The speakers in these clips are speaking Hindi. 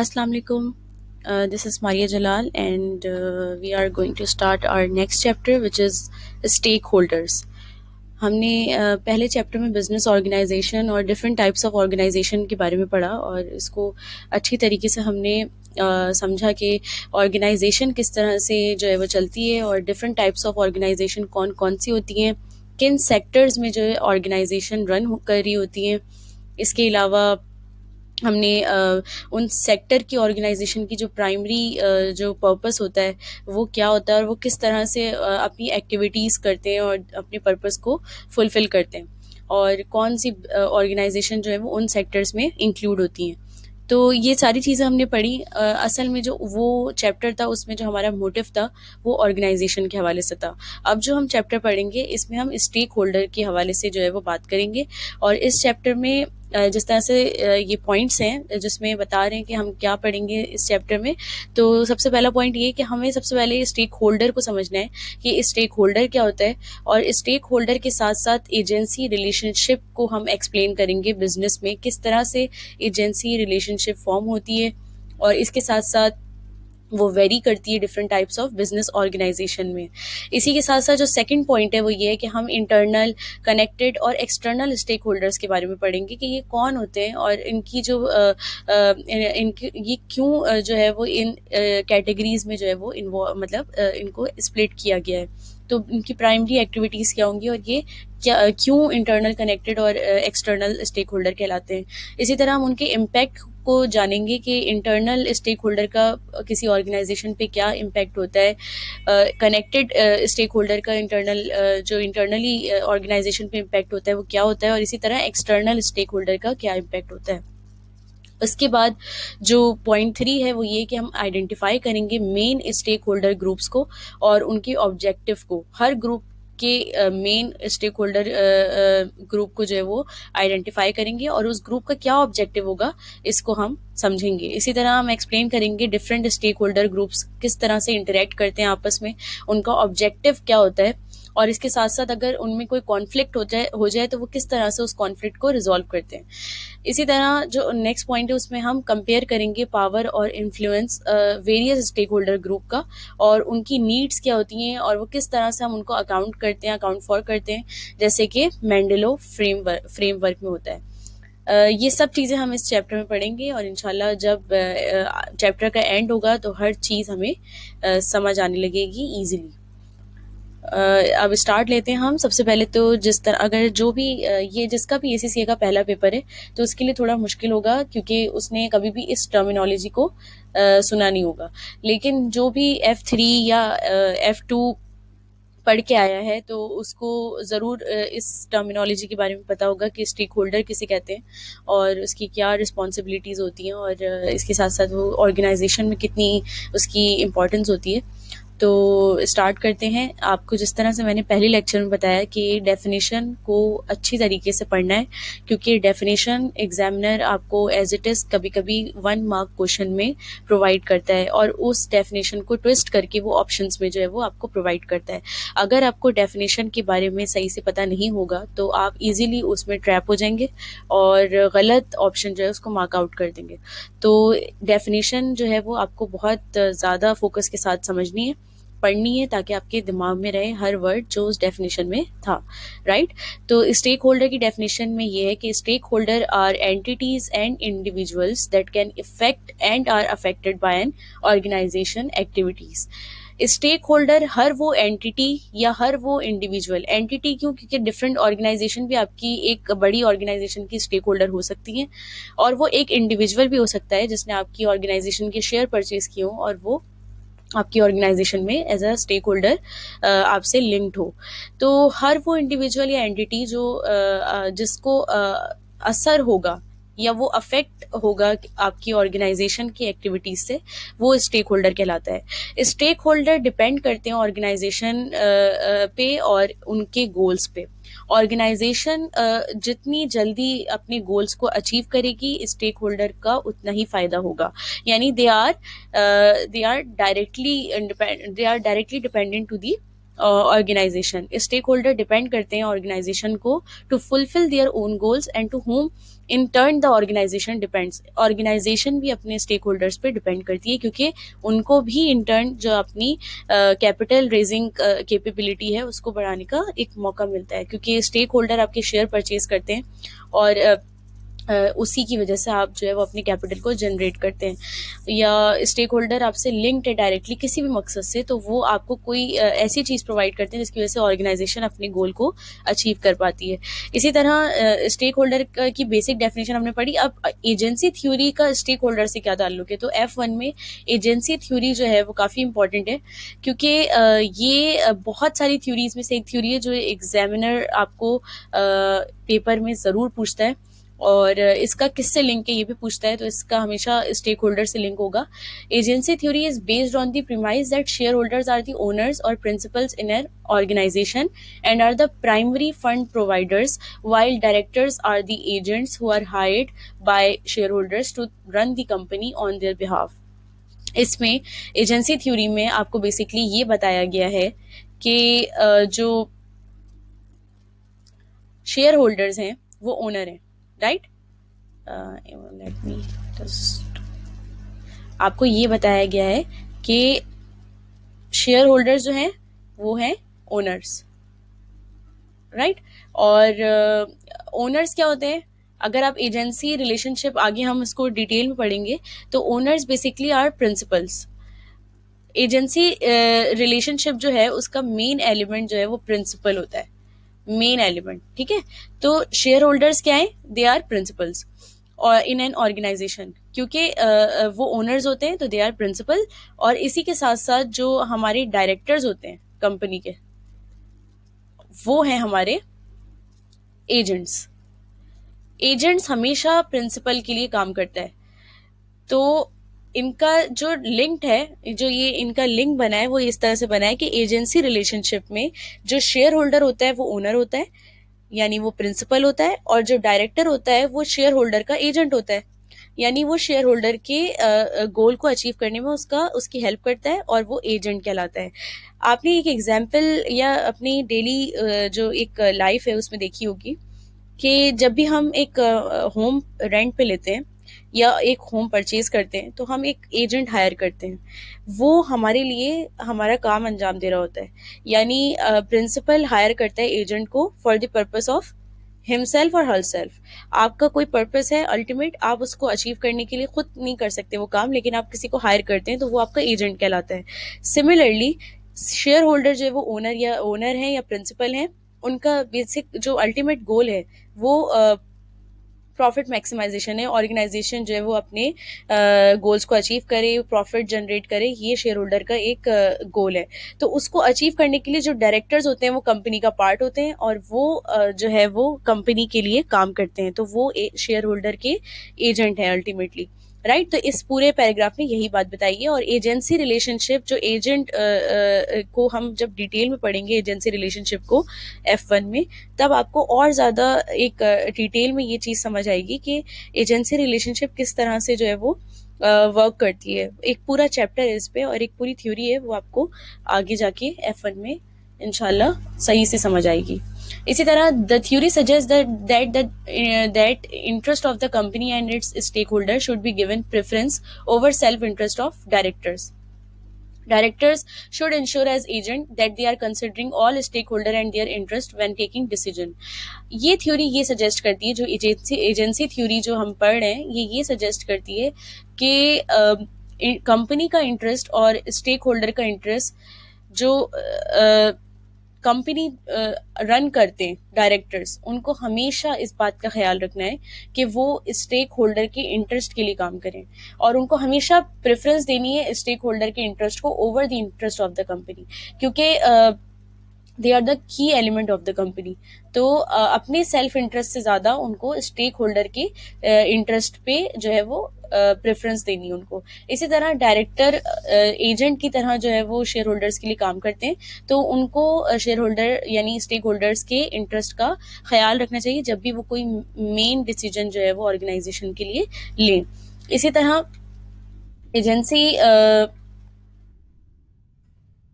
Assalamu alaikum. This is Maria Jalal, and we are going to start our next chapter, which is stakeholders. हमने पहले चैप्टर में बिजनेस ऑर्गेनाइजेशन और डिफरेंट टाइप्स ऑफ ऑर्गेनाइजेशन के बारे में पढ़ा और इसको अच्छी तरीके से हमने समझा कि ऑर्गेनाइजेशन किस तरह से जो है वो चलती है और डिफरेंट टाइप्स ऑफ ऑर्गेनाइजेशन कौन कौन सी होती हैं, किन सेक्टर्स में जो है ऑर्गेनाइजेशन रन कर रही होती हैं। इसके अलावा हमने उन सेक्टर की ऑर्गेनाइजेशन की जो प्राइमरी जो पर्पस होता है वो क्या होता है और वो किस तरह से अपनी एक्टिविटीज़ करते हैं और अपने पर्पस को फुलफ़िल करते हैं और कौन सी ऑर्गेनाइजेशन जो है वो उन सेक्टर्स में इंक्लूड होती हैं। तो ये सारी चीज़ें हमने पढ़ी। असल में जो वो चैप्टर था उसमें जो हमारा मोटिव था वो ऑर्गेनाइजेशन के हवाले से था। अब जो हम चैप्टर पढ़ेंगे इसमें हम स्टेक होल्डर के हवाले से जो है वो बात करेंगे और इस चैप्टर में जिस तरह से ये पॉइंट्स हैं जिसमें बता रहे हैं कि हम क्या पढ़ेंगे इस चैप्टर में। तो सबसे पहला पॉइंट ये है कि हमें सबसे पहले स्टेक होल्डर को समझना है कि स्टेक होल्डर क्या होता है और स्टेक होल्डर के साथ साथ एजेंसी रिलेशनशिप को हम एक्सप्लेन करेंगे बिजनेस में किस तरह से एजेंसी रिलेशनशिप फॉर्म होती है और इसके साथ साथ वो वेरी करती है different types of business organisation में। इसी के साथ साथ जो सेकंड पॉइंट है वो ये है कि हम इंटरनल कनेक्टेड और एक्सटर्नल स्टेक होल्डर्स के बारे में पढ़ेंगे कि ये कौन होते हैं और इनकी जो इनकी ये क्यों जो है वो इन कैटेगरीज में जो है वो इन्वॉल्व मतलब इनको स्प्लिट किया गया है। तो इनकी प्राइमरी एक्टिविटीज़ क्या होंगी और ये क्या क्यों इंटरनल कनेक्टेड और एक्सटर्नल स्टेक होल्डर कहलाते हैं। इसी तरह हम उनके इम्पैक्ट को जानेंगे कि इंटरनल स्टेक होल्डर का किसी ऑर्गेनाइजेशन पे क्या इम्पैक्ट होता है, कनेक्टेड स्टेक होल्डर का इंटरनल जो इंटरनली ऑर्गेनाइजेशन पे इम्पैक्ट होता है वो क्या होता है और इसी तरह एक्सटर्नल स्टेक होल्डर का क्या इम्पैक्ट होता है। उसके बाद जो पॉइंट 3 है वो ये कि हम आइडेंटिफाई करेंगे मेन स्टेक होल्डर ग्रुप्स को और उनके ऑब्जेक्टिव को। हर ग्रुप के मेन स्टेक होल्डर ग्रुप को जो है वो आइडेंटिफाई करेंगे और उस ग्रुप का क्या ऑब्जेक्टिव होगा इसको हम समझेंगे। इसी तरह हम एक्सप्लेन करेंगे डिफरेंट स्टेक होल्डर ग्रुप्स किस तरह से इंटरेक्ट करते हैं आपस में, उनका ऑब्जेक्टिव क्या होता है और इसके साथ साथ अगर उनमें कोई कॉन्फ्लिक्ट हो जाए तो वो किस तरह से उस कॉन्फ्लिक्ट को रिजॉल्व करते हैं। इसी तरह जो नेक्स्ट पॉइंट है उसमें हम कंपेयर करेंगे पावर और influence various stakeholder group का और उनकी नीड्स क्या होती हैं और वो किस तरह से हम उनको अकाउंट फॉर करते हैं, जैसे कि मेंडेलो फ्रेमवर्क में होता है। ये सब चीज़ें हम इस चैप्टर में पढ़ेंगे और इंशाल्लाह जब चैप्टर का एंड होगा तो हर चीज़ हमें समझ आने लगेगी ईजिली। अब स्टार्ट लेते हैं हम। सबसे पहले तो जिस तरह अगर जो भी ये जिसका भी एसीसीए का पहला पेपर है तो उसके लिए थोड़ा मुश्किल होगा क्योंकि उसने कभी भी इस टर्मिनोलॉजी को सुना नहीं होगा। लेकिन जो भी F3 या F2 पढ़ के आया है तो उसको ज़रूर इस टर्मिनोलॉजी के बारे में पता होगा कि स्टेक होल्डर किसे कहते हैं और उसकी क्या रिस्पॉन्सिबिलिटीज़ होती हैं और इसके साथ साथ वो ऑर्गेनाइजेशन में कितनी उसकी इम्पोर्टेंस होती है। तो स्टार्ट करते हैं। आपको जिस तरह से मैंने पहले लेक्चर में बताया कि डेफिनेशन को अच्छी तरीके से पढ़ना है क्योंकि डेफिनेशन एग्जामिनर आपको एज इट इज़ कभी कभी 1 मार्क क्वेश्चन में प्रोवाइड करता है और उस डेफिनेशन को ट्विस्ट करके वो ऑप्शंस में जो है वो आपको प्रोवाइड करता है। अगर आपको डेफिनेशन के बारे में सही से पता नहीं होगा तो आप इजीली उसमें ट्रैप हो जाएंगे और गलत ऑप्शन जो है उसको मार्क आउट कर देंगे। तो डेफिनेशन जो है वो आपको बहुत ज़्यादा फोकस के साथ समझनी है, पढ़नी है ताकि आपके दिमाग में रहे हर वर्ड जो उस डेफिनेशन में था। राइट। तो स्टेक होल्डर की डेफिनेशन में ये है कि stakeholder are entities and individuals that can affect and are affected by an organisation activities. Stakeholder हर वो एंटिटी या हर वो इंडिविजुअल एंटिटी, क्यों? क्योंकि डिफरेंट ऑर्गेनाइजेशन भी आपकी एक बड़ी ऑर्गेनाइजेशन की स्टेक होल्डर हो सकती हैं और वो एक इंडिविजुअल भी हो सकता है जिसने आपकी ऑर्गेनाइजेशन के शेयर परचेज किए हों और वो आपकी ऑर्गेनाइजेशन में एज अ स्टेक होल्डर आपसे लिंक्ड हो। तो हर वो इंडिविजुअल या एंटिटी जो जिसको असर होगा या वो अफेक्ट होगा आपकी ऑर्गेनाइजेशन की एक्टिविटीज से, वो स्टेक होल्डर कहलाता है। स्टेक होल्डर डिपेंड करते हैं ऑर्गेनाइजेशन पे और उनके गोल्स पे। ऑर्गेनाइजेशन जितनी जल्दी अपने गोल्स को अचीव करेगी स्टेक होल्डर का उतना ही फायदा होगा। यानी they are directly dependent to the organisation. Stakeholder depend करते हैं ऑर्गेनाइजेशन को to fulfil their own goals and to whom in turn the organisation depends. Organisation भी अपने स्टेक होल्डर्स पे डिपेंड करती है, क्योंकि उनको भी इन टर्न जो अपनी कैपिटल रेजिंग कैपेबिलिटी है उसको बढ़ाने का एक मौका मिलता है, क्योंकि स्टेक होल्डर आपके शेयर परचेज करते हैं और उसी की वजह से आप जो है वो अपने कैपिटल को जनरेट करते हैं. या स्टेक होल्डर आपसे लिंक्ड है डायरेक्टली किसी भी मकसद से, तो वो आपको कोई ऐसी चीज़ प्रोवाइड करते हैं जिसकी वजह से ऑर्गेनाइजेशन अपने गोल को अचीव कर पाती है. इसी तरह स्टेक होल्डर की बेसिक डेफिनेशन हमने पढ़ी. अब एजेंसी थ्योरी का स्टेक होल्डर से क्या ताल्लुक है, तो F1 में एजेंसी थ्योरी जो है वो काफ़ी इंपॉर्टेंट है, क्योंकि ये बहुत सारी थ्योरीज में से एक थ्योरी है जो एग्जामिनर आपको पेपर में ज़रूर पूछता है, और इसका किससे लिंक है ये भी पूछता है, तो इसका हमेशा स्टेक होल्डर से लिंक होगा. Agency theory is based on the premise that shareholders are the owners और principals in an organization and are the primary fund providers, while directors are the agents who are hired by shareholders to run the company on their behalf. इसमें एजेंसी थ्योरी में आपको बेसिकली ये बताया गया है कि जो शेयर होल्डर्स हैं वो ओनर हैं, राइट. लेट मी जस्ट, आपको ये बताया गया है कि शेयर होल्डर्स जो हैं वो हैं ओनर्स, राइट. और ओनर्स क्या होते हैं, अगर आप एजेंसी रिलेशनशिप आगे हम इसको डिटेल में पढ़ेंगे, तो owners basically are principals. Agency relationship जो है उसका मेन एलिमेंट जो है वो प्रिंसिपल होता है, मेन एलिमेंट, ठीक है. तो शेयर होल्डर्स क्या है, दे आर प्रिंसिपल्स और इन एन ऑर्गेनाइजेशन, क्योंकि वो ओनर्स होते हैं तो दे आर प्रिंसिपल. और इसी के साथ साथ जो हमारे डायरेक्टर्स होते हैं कंपनी के, वो हैं हमारे एजेंट्स. एजेंट्स हमेशा प्रिंसिपल के लिए काम करता है. तो इनका जो लिंक है, जो ये इनका लिंक बना है वो इस तरह से बना है कि एजेंसी रिलेशनशिप में जो शेयर होल्डर होता है वो ओनर होता है, यानी वो प्रिंसिपल होता है, और जो डायरेक्टर होता है वो शेयर होल्डर का एजेंट होता है, यानी वो शेयर होल्डर के गोल को अचीव करने में उसकी हेल्प करता है और वो एजेंट कहलाता है. आपने एक एग्जाम्पल या अपनी डेली जो एक लाइफ है उसमें देखी होगी कि जब भी हम एक होम रेंट पे लेते हैं या एक होम परचेज करते हैं, तो हम एक एजेंट हायर करते हैं. वो हमारे लिए हमारा काम अंजाम दे रहा होता है, यानी प्रिंसिपल हायर करता है एजेंट को for the purpose of himself और हर सेल्फ. आपका कोई पर्पस है अल्टीमेट, आप उसको अचीव करने के लिए खुद नहीं कर सकते वो काम, लेकिन आप किसी को हायर करते हैं तो वो आपका एजेंट कहलाता है. सिमिलरली शेयर होल्डर जो है वो ओनर है या प्रिंसिपल है, उनका बेसिक जो अल्टीमेट गोल है वो प्रॉफिट मैक्सिमाइजेशन है. ऑर्गेनाइजेशन जो है वो अपने गोल्स को अचीव करे, प्रॉफिट जनरेट करे, ये शेयर होल्डर का एक गोल है. तो उसको अचीव करने के लिए जो डायरेक्टर्स होते हैं वो कंपनी का पार्ट होते हैं, और वो जो है वो कंपनी के लिए काम करते हैं, तो वो शेयर होल्डर के एजेंट है अल्टीमेटली, राइट. तो इस पूरे पैराग्राफ में यही बात बताई है. और एजेंसी रिलेशनशिप जो एजेंट को हम जब डिटेल में पढ़ेंगे एजेंसी रिलेशनशिप को F1 में, तब आपको और ज़्यादा एक डिटेल में ये चीज़ समझ आएगी कि एजेंसी रिलेशनशिप किस तरह से जो है वो वर्क करती है. एक पूरा चैप्टर है इस पे और एक पूरी थ्योरी है, वो आपको आगे जाके F1 में इंशाल्लाह सही से समझ आएगी. इसी तरह the theory suggest that interest of the company and its stakeholder should be given preference over self interest of directors. Directors should ensure as agent that they are considering all stakeholder and their interest when taking decision. ये थ्योरी ये सजेस्ट करती है, जो एजेंसी थ्योरी जो हम पढ़ रहे हैं ये सजेस्ट करती है कि कंपनी का इंटरेस्ट और स्टेक होल्डर का इंटरेस्ट जो कंपनी रन करते हैं डायरेक्टर्स, उनको हमेशा इस बात का ख्याल रखना है कि वो स्टेक होल्डर के इंटरेस्ट के लिए काम करें, और उनको हमेशा प्रेफरेंस देनी है स्टेक होल्डर के इंटरेस्ट को over the interest of the company, क्योंकि they are the key element of the company. तो अपने सेल्फ इंटरेस्ट से ज़्यादा उनको स्टेक होल्डर के इंटरेस्ट पे जो है वो प्रेफरेंस देनी है उनको. इसी तरह डायरेक्टर एजेंट की तरह जो है वो शेयर होल्डर्स के लिए काम करते हैं, तो उनको शेयर होल्डर यानी स्टेक होल्डर्स के इंटरेस्ट का ख्याल रखना चाहिए जब भी वो कोई मेन डिसीजन जो है वो ऑर्गेनाइजेशन के लिए लें. इसी तरह एजेंसी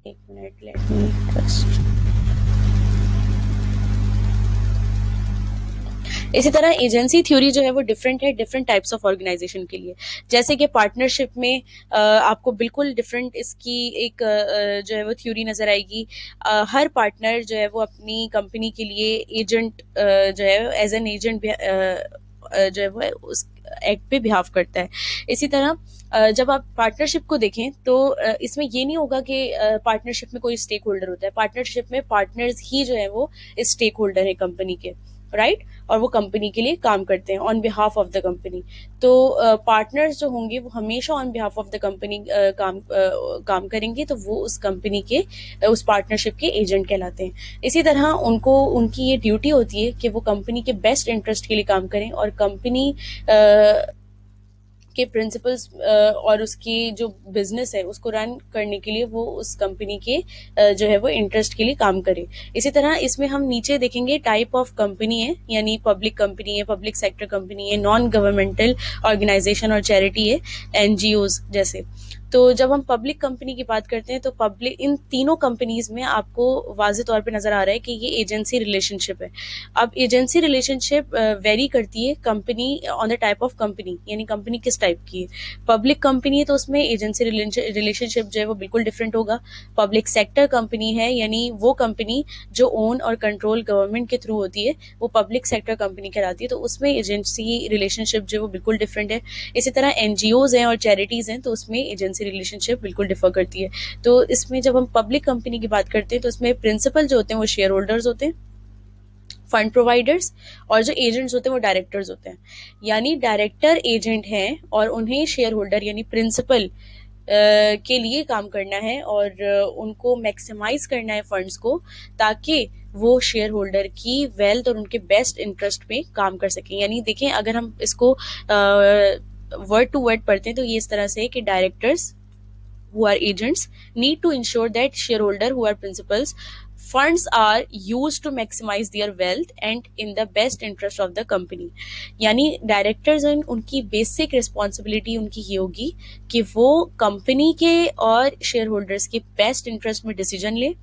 एक मिनट, लेट मी जस्ट। इसी तरह एजेंसी थ्योरी जो है वो डिफरेंट है डिफरेंट टाइप्स ऑफ ऑर्गेनाइजेशन के लिए। जैसे कि पार्टनरशिप में आपको बिल्कुल डिफरेंट इसकी एक जो है वो थ्योरी नजर आएगी। हर पार्टनर जो है वो अपनी कंपनी के लिए एजेंट जो है एज एन एजेंट जो है वो उस एक्ट पे बिहाव करता है। इसी तरह जब आप पार्टनरशिप को देखें तो इसमें ये नहीं होगा कि पार्टनरशिप में कोई स्टेक होल्डर होता है। पार्टनरशिप में पार्टनर्स ही जो है वो स्टेक होल्डर है कंपनी के, राइट। और वो कंपनी के लिए काम करते हैं on behalf of the company. तो पार्टनर्स जो होंगे वो हमेशा on behalf of the company काम करेंगे, तो वो उस कंपनी के उस पार्टनरशिप के एजेंट कहलाते हैं। इसी तरह उनको उनकी ये ड्यूटी होती है कि वो कंपनी के बेस्ट इंटरेस्ट के लिए काम करें और कंपनी के प्रिंसिपल्स और उसकी जो बिजनेस है उसको रन करने के लिए वो उस कंपनी के जो है वो इंटरेस्ट के लिए काम करे। इसी तरह इसमें हम नीचे देखेंगे टाइप ऑफ कंपनी है, यानी पब्लिक कंपनी है, पब्लिक सेक्टर कंपनी है, नॉन गवर्नमेंटल ऑर्गेनाइजेशन और चैरिटी है, एनजीओज जैसे। तो जब हम पब्लिक कंपनी की बात करते हैं तो पब्लिक इन तीनों कंपनीज में आपको वाज़ेह तौर पे नजर आ रहा है कि ये एजेंसी रिलेशनशिप है। अब एजेंसी रिलेशनशिप वेरी करती है company on the type of company, यानी कंपनी किस टाइप की है। पब्लिक कंपनी है तो उसमें एजेंसी रिलेशनशिप जो है वो बिल्कुल डिफरेंट होगा। पब्लिक सेक्टर कंपनी है यानी वो कंपनी जो ओन और कंट्रोल गवर्नमेंट के थ्रू होती है वो पब्लिक सेक्टर कंपनी कहलाती है, तो उसमें एजेंसी रिलेशनशिप जो है वो बिल्कुल डिफरेंट है। इसी तरह एनजीओज हैं और चैरिटीज हैं तो उसमें एजेंसी रिलेशनशिप बिल्कुल डिफर करती है। तो इसमें जब हम पब्लिक कंपनी की बात करते हैं तो इसमें प्रिंसिपल जो होते हैं वो शेयर होल्डर्स होते हैं, फंड प्रोवाइडर्स, और जो एजेंट्स होते हैं वो डायरेक्टर्स होते हैं। यानी डायरेक्टर एजेंट हैं और उन्हें शेयर होल्डर यानी प्रिंसिपल के लिए काम करना है और उनको मैक्सिमाइज करना है फंड्स को, ताकि वो शेयर होल्डर की वेल्थ और उनके बेस्ट इंटरेस्ट में काम कर सकें। यानी देखें, अगर हम इसको वर्ड टू वर्ड पढ़ते हैं तो ये इस तरह से है कि directors who are agents need to ensure that shareholder who are principals funds are used to maximize their wealth and in the best interest of the company। यानी डायरेक्टर्स उनकी बेसिक रिस्पॉन्सिबिलिटी उनकी ये होगी कि वो कंपनी के और शेयर होल्डर्स के बेस्ट इंटरेस्ट में डिसीजन ले,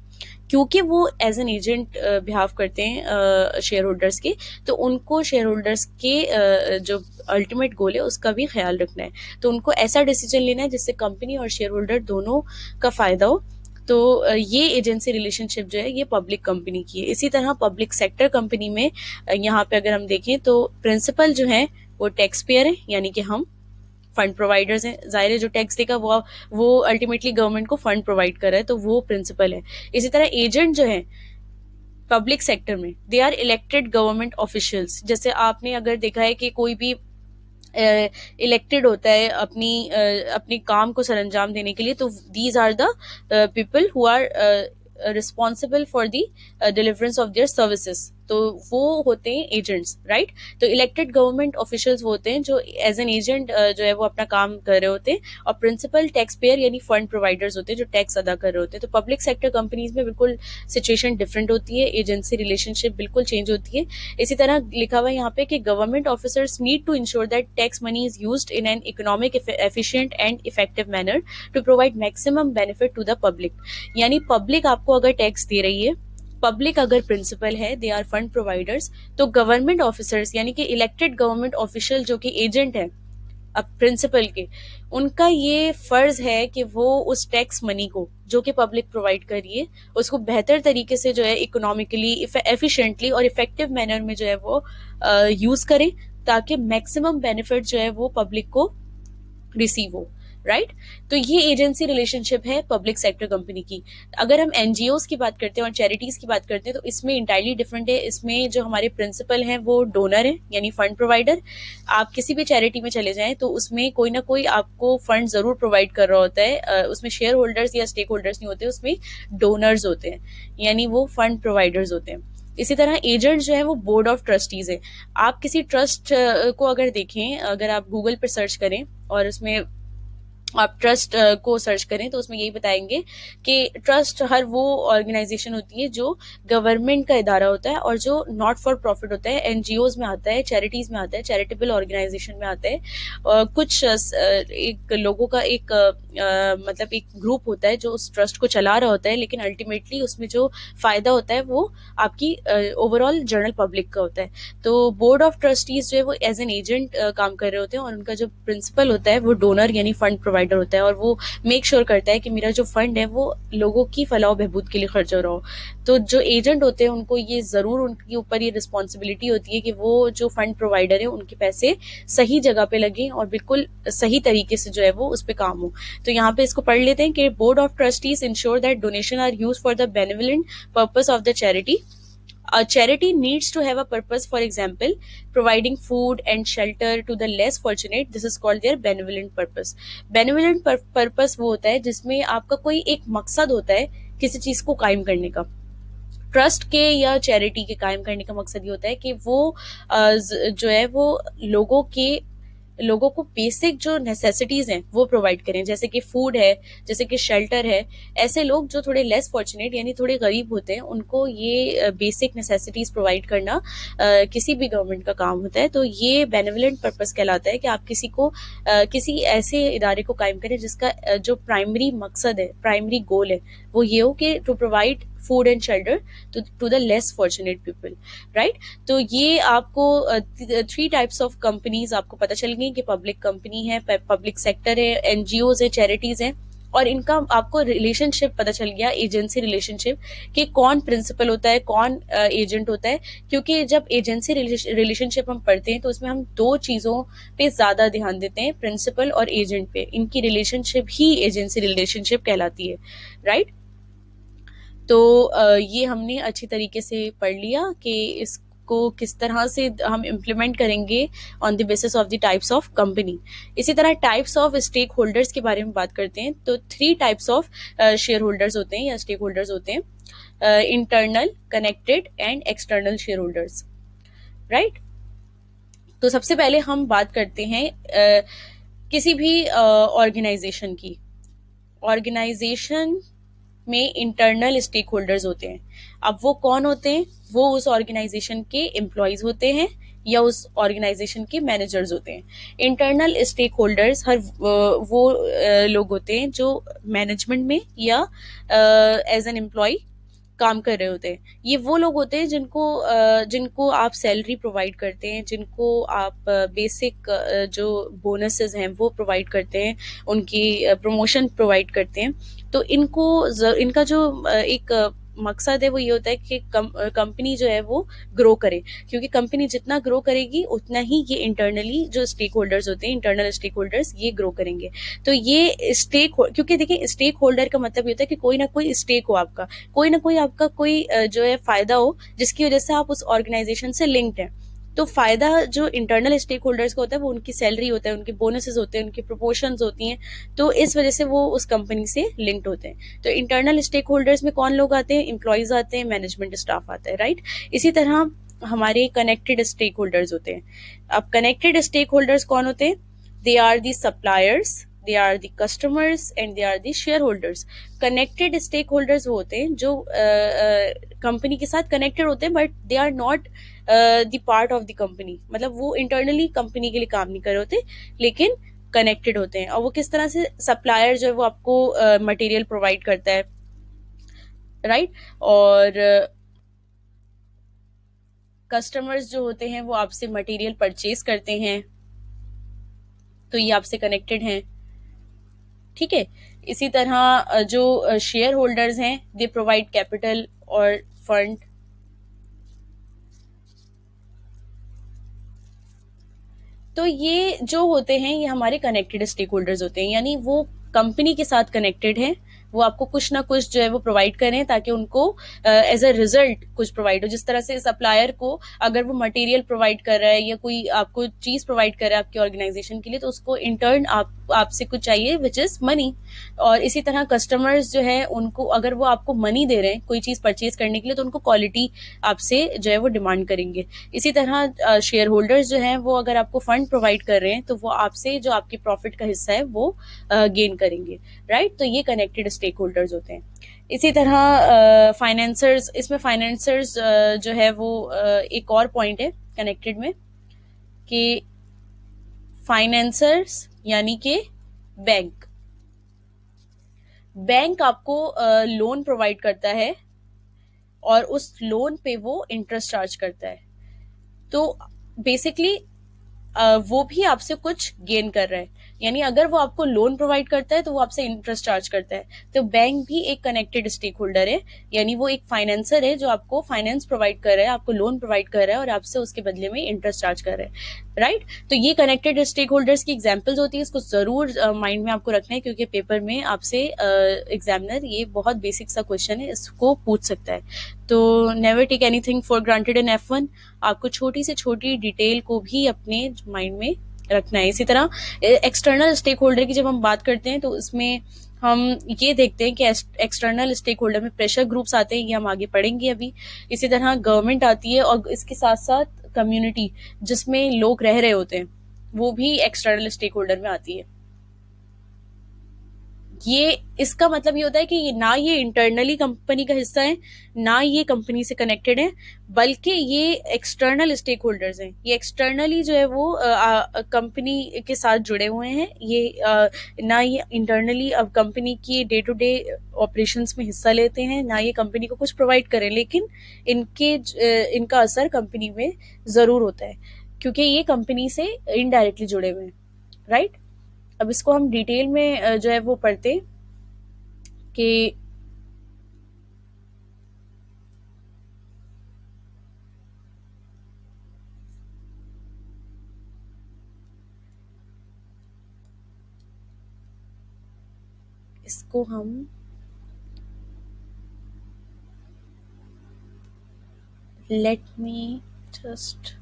क्योंकि वो एज एन एजेंट बिहाव करते हैं शेयर होल्डर्स के, तो उनको शेयर होल्डर्स के जो अल्टीमेट गोल है उसका भी ख्याल रखना है। तो उनको ऐसा डिसीजन लेना है जिससे कंपनी और शेयर होल्डर दोनों का फायदा हो। तो ये एजेंसी रिलेशनशिप जो है ये पब्लिक कंपनी की है। इसी तरह पब्लिक सेक्टर कंपनी में यहाँ पे अगर हम देखें तो प्रिंसिपल जो है वो टैक्स पेयर है, यानी कि हम फंड प्रोवाइडर्स हैं। जाहिर है जो टैक्स देगा वो अल्टीमेटली गवर्नमेंट को फंड प्रोवाइड कर रहा है, तो वो प्रिंसिपल है। इसी तरह एजेंट जो है पब्लिक सेक्टर में they are elected government officials. जैसे आपने अगर देखा है कि कोई भी इलेक्टेड होता है अपनी काम को सरंजाम देने के लिए, तो these are the people who are responsible for the deliverance of their services, तो वो होते हैं एजेंट्स, राइट। तो इलेक्टेड गवर्नमेंट ऑफिशियल्स होते हैं जो एज एन एजेंट जो है वो अपना काम कर रहे होते हैं, और प्रिंसिपल टैक्स पेयर यानी फंड प्रोवाइडर्स होते हैं जो टैक्स अदा कर रहे होते हैं। तो पब्लिक सेक्टर कंपनीज में बिल्कुल सिचुएशन डिफरेंट होती है, एजेंसी रिलेशनशिप बिल्कुल चेंज होती है। इसी तरह लिखा हुआ है यहाँ पे कि government officers need to ensure that tax money is used in an economic efficient and effective manner to provide maximum benefit to the public. यानी पब्लिक आपको अगर टैक्स दे रही है, पब्लिक अगर प्रिंसिपल है, दे आर फंड प्रोवाइडर्स, तो गवर्नमेंट ऑफिसर्स यानी कि इलेक्टेड गवर्नमेंट ऑफिशियल जो कि एजेंट है अब प्रिंसिपल के, उनका ये फर्ज है कि वो उस टैक्स मनी को जो कि पब्लिक प्रोवाइड कर रही है उसको बेहतर तरीके से जो है इकोनॉमिकली एफिशिएंटली और इफेक्टिव मैनर में जो है वो यूज करें, ताकि मैक्सिमम बेनिफिट जो है वो पब्लिक को रिसीव हो, राइट। तो ये एजेंसी रिलेशनशिप है पब्लिक सेक्टर कंपनी की। अगर हम एनजीओज की बात करते हैं और चैरिटीज की बात करते हैं तो इसमें इंटायरली डिफरेंट है। इसमें जो हमारे प्रिंसिपल हैं वो डोनर हैं यानी फंड प्रोवाइडर। आप किसी भी चैरिटी में चले जाएं तो उसमें कोई ना कोई आपको फंड जरूर प्रोवाइड कर रहा होता है। उसमें शेयर होल्डर्स या स्टेक होल्डर्स नहीं होते, उसमें डोनर्स होते हैं, यानी वो फंड प्रोवाइडर्स होते हैं। इसी तरह एजेंट जो है वो बोर्ड ऑफ ट्रस्टीज है। आप किसी ट्रस्ट को अगर देखें, अगर आप गूगल पर सर्च करें और उसमें आप ट्रस्ट को सर्च करें तो उसमें यही बताएंगे कि ट्रस्ट हर वो ऑर्गेनाइजेशन होती है जो गवर्नमेंट का इदारा होता है और जो नॉट फॉर प्रॉफिट होता है, एनजीओज में आता है, चैरिटीज में आता है, चैरिटेबल ऑर्गेनाइजेशन में आता है। कुछ एक लोगों का एक मतलब एक ग्रुप होता है जो उस ट्रस्ट को चला रहा होता है, लेकिन अल्टीमेटली उसमें जो फायदा होता है वो आपकी ओवरऑल जनरल पब्लिक का होता है। तो बोर्ड ऑफ ट्रस्टीज जो है वो एज एन एजेंट काम कर रहे होते हैं, और उनका जो प्रिंसिपल होता है वो डोनर यानी फंड प्रोवाइडर होता है, और वो मेक श्योर करता है कि मेरा जो फंड है वो लोगों की फलाह बहबूद के लिए खर्च हो रहा हो। तो जो एजेंट होते हैं उनको ये जरूर उनके ऊपर ये रिस्पॉन्सिबिलिटी होती है कि वो जो फंड प्रोवाइडर है उनके पैसे सही जगह पे लगे और बिल्कुल सही तरीके से जो है वो उस पर काम हो। तो यहाँ पे इसको पढ़ लेते हैं कि board of trustees ensure that donation are use for the benevolent purpose of the charity. A charity needs to have a purpose, for example, providing food and shelter to the less fortunate. This is called their benevolent purpose. Benevolent purpose वो होता है जिसमें आपका कोई एक मकसद होता है किसी चीज को कायम करने का। ट्रस्ट के या चैरिटी के कायम करने का मकसद ये होता है कि वो जो है वो लोगों के लोगों को बेसिक जो नेसेसिटीज हैं वो प्रोवाइड करें, जैसे कि फूड है, जैसे कि शेल्टर है। ऐसे लोग जो थोड़े लेस फॉर्चुनेट यानी थोड़े गरीब होते हैं उनको ये बेसिक नेसेसिटीज प्रोवाइड करना किसी भी गवर्नमेंट का काम होता है। तो ये बेनेवलेंट पर्पस कहलाता है कि आप किसी को किसी ऐसे इदारे को कायम करें जिसका जो प्राइमरी मकसद है, प्राइमरी गोल है, वो ये हो कि to provide food and shelter to the less fortunate people, right. तो ये आपको 3 टाइप्स ऑफ कंपनीज आपको पता चल गई कि पब्लिक कंपनी है, पब्लिक सेक्टर है, एनजीओज है, चैरिटीज हैं, और इनका आपको रिलेशनशिप पता चल गया, एजेंसी रिलेशनशिप, कि कौन प्रिंसिपल होता है, कौन एजेंट होता है। क्योंकि जब एजेंसी रिलेशनशिप हम पढ़ते हैं तो उसमें हम 2 चीजों पे ज्यादा ध्यान देते हैं, प्रिंसिपल और एजेंट पे। इनकी रिलेशनशिप ही एजेंसी रिलेशनशिप कहलाती है, राइट। तो ये हमने अच्छी तरीके से पढ़ लिया कि इसको किस तरह से हम इम्प्लीमेंट करेंगे on the basis of the types of company. इसी तरह टाइप्स ऑफ स्टेक होल्डर्स के बारे में बात करते हैं। तो 3 टाइप्स ऑफ शेयर होल्डर्स होते हैं या स्टेक होल्डर्स होते हैं, internal, connected and external share holders, right. तो सबसे पहले हम बात करते हैं किसी भी ऑर्गेनाइजेशन की। ऑर्गेनाइजेशन में इंटरनल स्टेक होल्डर्स होते हैं। अब वो कौन होते हैं? वो उस ऑर्गेनाइजेशन के एम्प्लॉयज होते हैं या उस ऑर्गेनाइजेशन के मैनेजर्स होते हैं। इंटरनल स्टेक होल्डर्स वो लोग होते हैं जो मैनेजमेंट में या एज एन एम्प्लॉय काम कर रहे होते हैं। ये वो लोग होते हैं जिनको आप सैलरी प्रोवाइड करते हैं, जिनको आप बेसिक जो बोनसेस हैं वो प्रोवाइड करते हैं, उनकी प्रमोशन प्रोवाइड करते हैं। तो इनका जो एक मकसद है वो ये होता है कि कंपनी जो है वो ग्रो करे, क्योंकि कंपनी जितना ग्रो करेगी उतना ही ये इंटरनली जो स्टेक होल्डर्स होते हैं, इंटरनल स्टेक होल्डर्स, ये ग्रो करेंगे। तो ये क्योंकि देखिए स्टेक होल्डर का मतलब ये होता है कि कोई ना कोई स्टेक हो आपका, कोई आपका कोई जो है फायदा हो जिसकी वजह से आप उस ऑर्गेनाइजेशन से लिंक्ड हैं। तो फायदा जो इंटरनल स्टेक होल्डर्स का होता है वो उनकी सैलरी होता है, उनके बोनसेस होते हैं, उनकी प्रपोर्शंस होती हैं। तो इस वजह से वो उस कंपनी से लिंक्ड होते हैं। तो इंटरनल स्टेक होल्डर्स में कौन लोग आते हैं? एम्प्लॉयज आते हैं, मैनेजमेंट स्टाफ आता है, राइट। इसी तरह हमारे कनेक्टेड स्टेक होल्डर्स होते हैं। अब कनेक्टेड स्टेक होल्डर्स कौन होते हैं? They are the suppliers, they are the customers and they are the shareholders. connected stakeholders वो होते हैं जो कंपनी के साथ कनेक्टेड होते हैं but they are not the part of the company, मतलब वो इंटरनली कंपनी के लिए काम नहीं कर रहे होते लेकिन कनेक्टेड होते हैं। और वो किस तरह से? सप्लायर जो है वो आपको मटेरियल प्रोवाइड करता है, राइट। और कस्टमर्स जो होते हैं वो आपसे मटेरियल परचेज करते हैं, तो ये आपसे कनेक्टेड हैं, ठीक है। इसी तरह जो शेयर होल्डर्स हैं दे प्रोवाइड कैपिटल और फंड। तो ये जो होते हैं ये हमारे कनेक्टेड स्टेक होल्डर्स होते हैं, यानी वो कंपनी के साथ कनेक्टेड हैं वो आपको कुछ ना कुछ जो है वो प्रोवाइड करें ताकि उनको एज अ रिजल्ट कुछ प्रोवाइड हो। जिस तरह से सप्लायर को अगर वो मटेरियल प्रोवाइड कर रहा है या कोई आपको चीज प्रोवाइड कर रहा है आपकी ऑर्गेनाइजेशन के लिए, तो उसको इंटर्न आपसे कुछ चाहिए विच इज मनी। और इसी तरह कस्टमर्स जो है उनको अगर वो आपको मनी दे रहे हैं कोई चीज परचेज करने के लिए, तो उनको क्वालिटी आपसे जो है वो डिमांड करेंगे। इसी तरह शेयर होल्डर्स जो हैं वो अगर आपको फंड प्रोवाइड कर रहे हैं तो वो आपसे जो आपके प्रॉफिट का हिस्सा है वो गेन करेंगे, राइट। तो ये कनेक्टेड स्टेक होल्डर्स होते हैं। इसी तरह फाइनेंसर्स, इसमें फाइनेंसर्स जो है वो एक और पॉइंट है कनेक्टेड में कि फाइनेंसर्स यानी कि बैंक बैंक आपको लोन प्रोवाइड करता है और उस लोन पे वो इंटरेस्ट चार्ज करता है। तो बेसिकली वो भी आपसे कुछ गेन कर रहा है। यानी अगर वो आपको लोन प्रोवाइड करता है तो वो आपसे इंटरेस्ट चार्ज करता है। तो बैंक भी एक कनेक्टेड स्टेक होल्डर है, यानी वो एक फाइनेंसर है जो आपको फाइनेंस प्रोवाइड कर रहा है, आपको लोन प्रोवाइड कर रहा है और आपसे उसके बदले में इंटरेस्ट चार्ज कर रहा है, राइट। तो ये कनेक्टेड स्टेक होल्डर्स की एग्जाम्पल्स होती है। इसको जरूर माइंड में आपको रखना है क्योंकि पेपर में आपसे एग्जामिनर ये बहुत बेसिक सा क्वेश्चन है, इसको पूछ सकता है। तो never take anything for granted in F1। आपको छोटी से छोटी डिटेल को भी अपने माइंड में रखना है। इसी तरह एक्सटर्नल स्टेक होल्डर की जब हम बात करते हैं तो इसमें हम ये देखते हैं कि एक्सटर्नल स्टेक होल्डर में प्रेशर ग्रुप्स आते हैं, ये हम आगे पढ़ेंगे अभी। इसी तरह गवर्नमेंट आती है और इसके साथ साथ कम्युनिटी जिसमें लोग रह रहे होते हैं वो भी एक्सटर्नल स्टेक होल्डर में आती है। ये इसका मतलब ये होता है कि ना ये इंटरनली कंपनी का हिस्सा है ना ये कंपनी से कनेक्टेड है, बल्कि ये एक्सटर्नल स्टेक होल्डर्स हैं। ये एक्सटर्नली जो है वो कंपनी के साथ जुड़े हुए हैं। ना ये इंटरनली अब कंपनी की डे टू डे ऑपरेशंस में हिस्सा लेते हैं, ना ये कंपनी को कुछ प्रोवाइड करें, लेकिन इनका असर कंपनी में जरूर होता है क्योंकि ये कंपनी से इनडायरेक्टली जुड़े हुए हैं, राइट। अब इसको हम डिटेल में जो है वो पढ़ते कि इसको हम let me just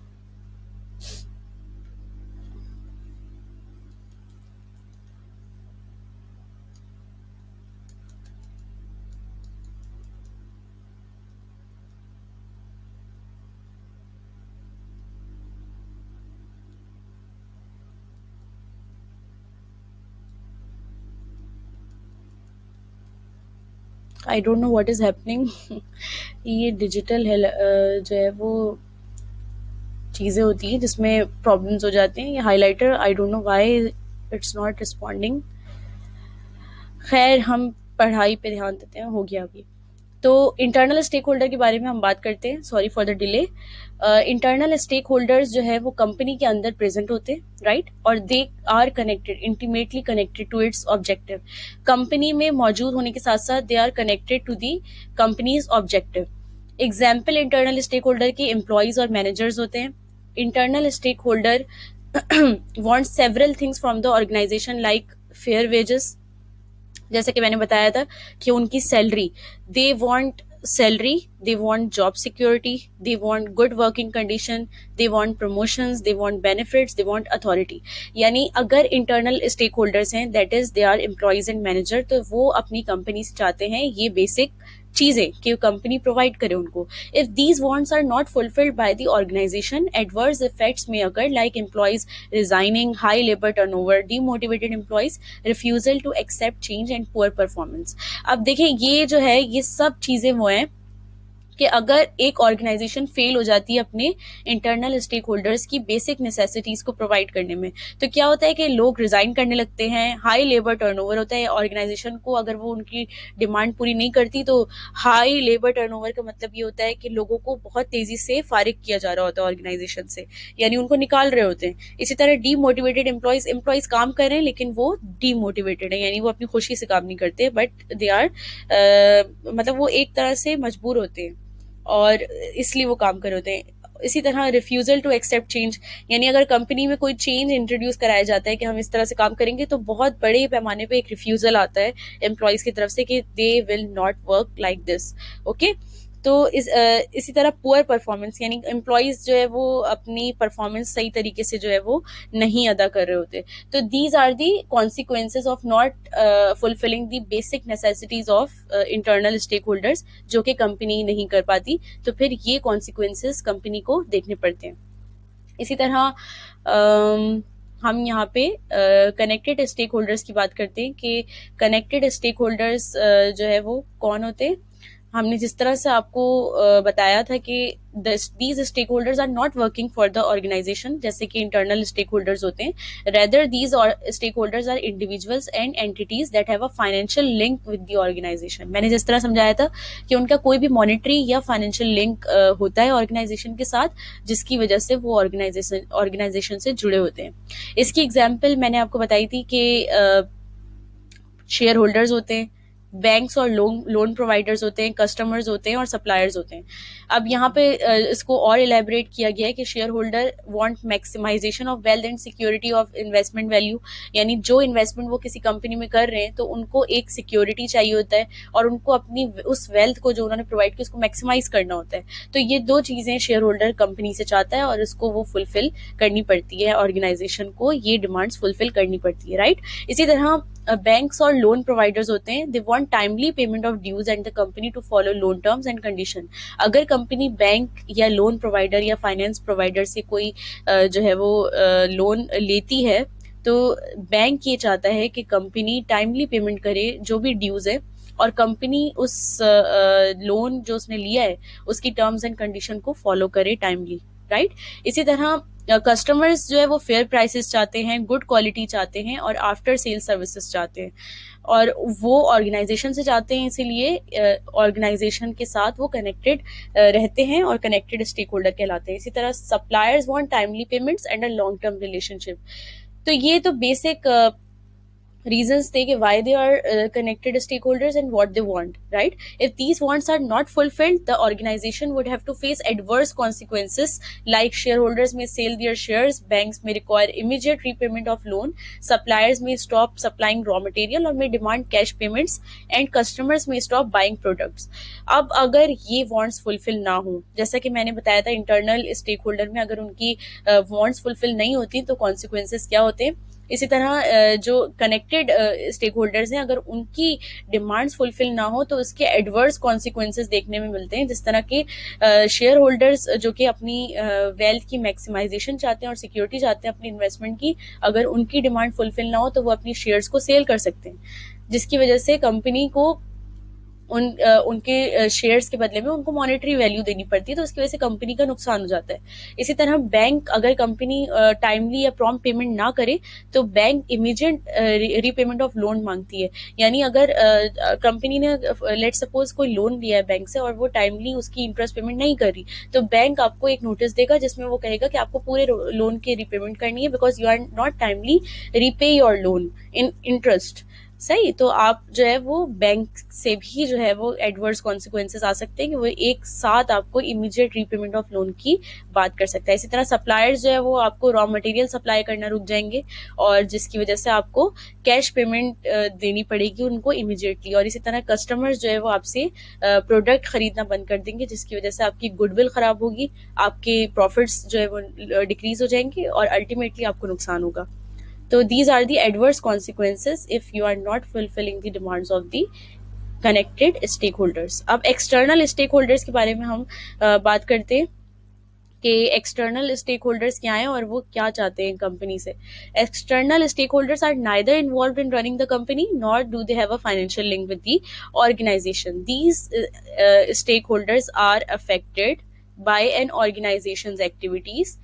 I don't know what is happening. ये डिजिटल जो है वो चीज़ें होती हैं जिसमें प्रॉब्लम्स हो जाते हैं। ये highlighter I don't know why it's not responding. खैर हम पढ़ाई पे ध्यान देते हैं, हो गया अभी। तो इंटरनल स्टेक होल्डर के बारे में हम बात करते हैं, sorry for the delay. Internal stake holders जो है वो कंपनी के अंदर प्रेजेंट होते हैं, राइट, और they are connected, intimately connected to its objective. Company में मौजूद होने के साथ साथ they are connected to the company's objective. Example internal stake holder के एम्प्लॉयज और मैनेजर्स होते हैं। Internal stake holder want several things from the organization like fair wages, जैसे कि मैंने बताया था कि उनकी salary, they want salary, they want job security, they want good working condition, they want promotions, they want benefits, they want authority. यानी अगर इंटरनल स्टेक होल्डर्स हैं, that is they are employees and manager, तो वो अपनी कंपनी से चाहते हैं ये बेसिक चीजें कि कंपनी प्रोवाइड करे उनको। If these wants are not fulfilled by the organisation, adverse effects में occur like employees resigning, high labour turnover, demotivated employees, refusal to accept change and poor performance. अब देखें ये जो है ये सब चीजें वो हैं कि अगर एक ऑर्गेनाइजेशन फेल हो जाती है अपने इंटरनल स्टेक होल्डर्स की बेसिक नेसेसिटीज को प्रोवाइड करने में, तो क्या होता है कि लोग रिजाइन करने लगते हैं, हाई लेबर टर्नओवर होता है। ऑर्गेनाइजेशन को अगर वो उनकी डिमांड पूरी नहीं करती तो हाई लेबर टर्नओवर का मतलब ये होता है कि लोगों को बहुत तेजी से फारिग किया जा रहा होता है ऑर्गेनाइजेशन से, यानी उनको निकाल रहे होते हैं। इसी तरह डीमोटिवेटेड एम्प्लॉयज काम कर रहे हैं लेकिन वो डीमोटिवेटेड है, यानी वो अपनी खुशी से काम नहीं करते, बट दे आर मतलब वो एक तरह से मजबूर होते हैं और इसलिए वो काम कर रहे होते हैं। इसी तरह रिफ्यूज़ल टू एक्सेप्ट चेंज, यानी अगर कंपनी में कोई चेंज इंट्रोड्यूस कराया जाता है कि हम इस तरह से काम करेंगे, तो बहुत बड़े पैमाने पे एक रिफ्यूज़ल आता है एम्प्लॉयज़ की तरफ से कि they will not work like this. Okay, तो इसी तरह पुअर परफॉर्मेंस, यानी एम्प्लॉयज़ जो है वो अपनी परफॉर्मेंस सही तरीके से जो है वो नहीं अदा कर रहे होते। तो these are the consequences of not fulfilling the basic necessities of internal stake holders, जो कि कंपनी नहीं कर पाती, तो फिर ये कॉन्सिक्वेंसेज कंपनी को देखने पड़ते हैं। इसी तरह हम यहाँ पे कनेक्टेड स्टेक होल्डर्स की बात करते हैं कि कनेक्टेड स्टेक होल्डर्स जो है वो कौन होते हैं। हमने जिस तरह से आपको बताया था कि these stake holders are not working for the organization, जैसे कि इंटरनल स्टेक होल्डर्स होते हैं, rather these stake holders are individuals and entities that have a financial link with the organization. मैंने जिस तरह समझाया था कि उनका कोई भी मॉनेटरी या फाइनेंशियल लिंक होता है ऑर्गेनाइजेशन के साथ, जिसकी वजह से वो ऑर्गेनाइजेशन से जुड़े होते हैं। इसकी एग्जाम्पल मैंने आपको बताई थी कि शेयर होल्डर्स होते हैं, बैंक्स और लोन प्रोवाइडर्स होते हैं, कस्टमर्स होते हैं और सप्लायर्स होते हैं। अब यहाँ पे इसको और इलेबरेट किया गया है कि share holder want maximization of wealth and security of investment value, यानी जो इन्वेस्टमेंट वो किसी कंपनी में कर रहे हैं तो उनको एक सिक्योरिटी चाहिए होता है और उनको अपनी उस वेल्थ को जो उन्होंने प्रोवाइड की उसको मैक्सिमाइज करना होता है। तो ये दो चीजें शेयर होल्डर कंपनी से चाहता है और उसको वो फुलफिल करनी पड़ती है, ऑर्गेनाइजेशन को ये डिमांड्स फुलफिल करनी पड़ती है, राइट। इसी तरह बैंक्स और लोन प्रोवाइडर्स होते हैं, they want timely payment of dues and the company to follow loan terms and condition. अगर कंपनी बैंक या लोन प्रोवाइडर या फाइनेंस प्रोवाइडर से कोई जो है वो लोन लेती है, तो बैंक ये चाहता है कि कंपनी टाइमली पेमेंट करे जो भी ड्यूज है, और कंपनी उस लोन जो उसने लिया है उसकी टर्म्स एंड कंडीशन को फॉलो करे टाइमली, राइट। इसी तरह कस्टमर्स जो है वो फेयर प्राइसेस चाहते हैं, गुड क्वालिटी चाहते हैं और आफ्टर सेल सर्विसेज चाहते हैं, और वो ऑर्गेनाइजेशन से चाहते हैं, इसीलिए ऑर्गेनाइजेशन के साथ वो कनेक्टेड रहते हैं और कनेक्टेड स्टेक होल्डर कहलाते हैं। इसी तरह suppliers want timely payments and a long term relationship. तो ये तो बेसिक reasons थे कि why they are connected stakeholders and what they want, right? If these wants are not fulfilled, the organization would have to face adverse consequences, like shareholders may sell their shares, banks may require immediate repayment of loan, suppliers may stop supplying raw material or may demand cash payments, and customers may stop buying products. अब अगर ये wants fulfill ना हो, जैसा कि मैंने बताया था इंटरनल स्टेक होल्डर में अगर उनकी wants fulfill नहीं होती तो consequences क्या होते हैं। इसी तरह जो कनेक्टेड स्टेक होल्डर्स हैं, अगर उनकी डिमांड्स फुलफिल ना हो तो उसके एडवर्स कॉन्सिक्वेंसेस देखने में मिलते हैं, जिस तरह के शेयर होल्डर्स जो कि अपनी वेल्थ की मैक्सिमाइजेशन चाहते हैं और सिक्योरिटी चाहते हैं अपनी इन्वेस्टमेंट की, अगर उनकी डिमांड फुलफिल ना हो तो वो अपनी शेयर्स को सेल कर सकते हैं, जिसकी वजह से कंपनी को उनके शेयर्स के बदले में उनको मॉनेटरी वैल्यू देनी पड़ती है, तो उसकी वजह से कंपनी का नुकसान हो जाता है। इसी तरह बैंक अगर कंपनी टाइमली या प्रॉम्प्ट पेमेंट ना करे तो bank immediate repayment of loan मांगती है, यानी अगर कंपनी ने लेट सपोज कोई लोन लिया है बैंक से और वो टाइमली उसकी इंटरेस्ट पेमेंट नहीं कर रही, तो बैंक आपको एक नोटिस देगा जिसमें वो कहेगा कि आपको पूरे लोन की रीपेमेंट करनी है because you are not timely repay your loan in interest. सही, तो आप जो है वो बैंक से भी जो है वो एडवर्स कॉन्सिक्वेंसेस आ सकते हैं कि वो एक साथ आपको इमीडिएट रीपेमेंट ऑफ लोन की बात कर सकता है। इसी तरह सप्लायर्स जो है वो आपको रॉ मटेरियल सप्लाई करना रुक जाएंगे और जिसकी वजह से आपको कैश पेमेंट देनी पड़ेगी उनको इमीडिएटली, और इसी तरह कस्टमर्स जो है वो आपसे प्रोडक्ट खरीदना बंद कर देंगे, जिसकी वजह से आपकी गुडविल खराब होगी, आपके प्रॉफिट्स जो है वो डिक्रीज हो जाएंगे और अल्टीमेटली आपको नुकसान होगा। तो these are the adverse consequences if you are not fulfilling the demands of the connected stakeholders. अब external stakeholders के बारे में हम बात करते हैं कि एक्सटर्नल स्टेक होल्डर्स क्या हैं और वो क्या चाहते हैं कंपनी से। External stake holders are neither involve in running the company nor do they have a financial link with the organization. These stake holders are affected by an organization's activities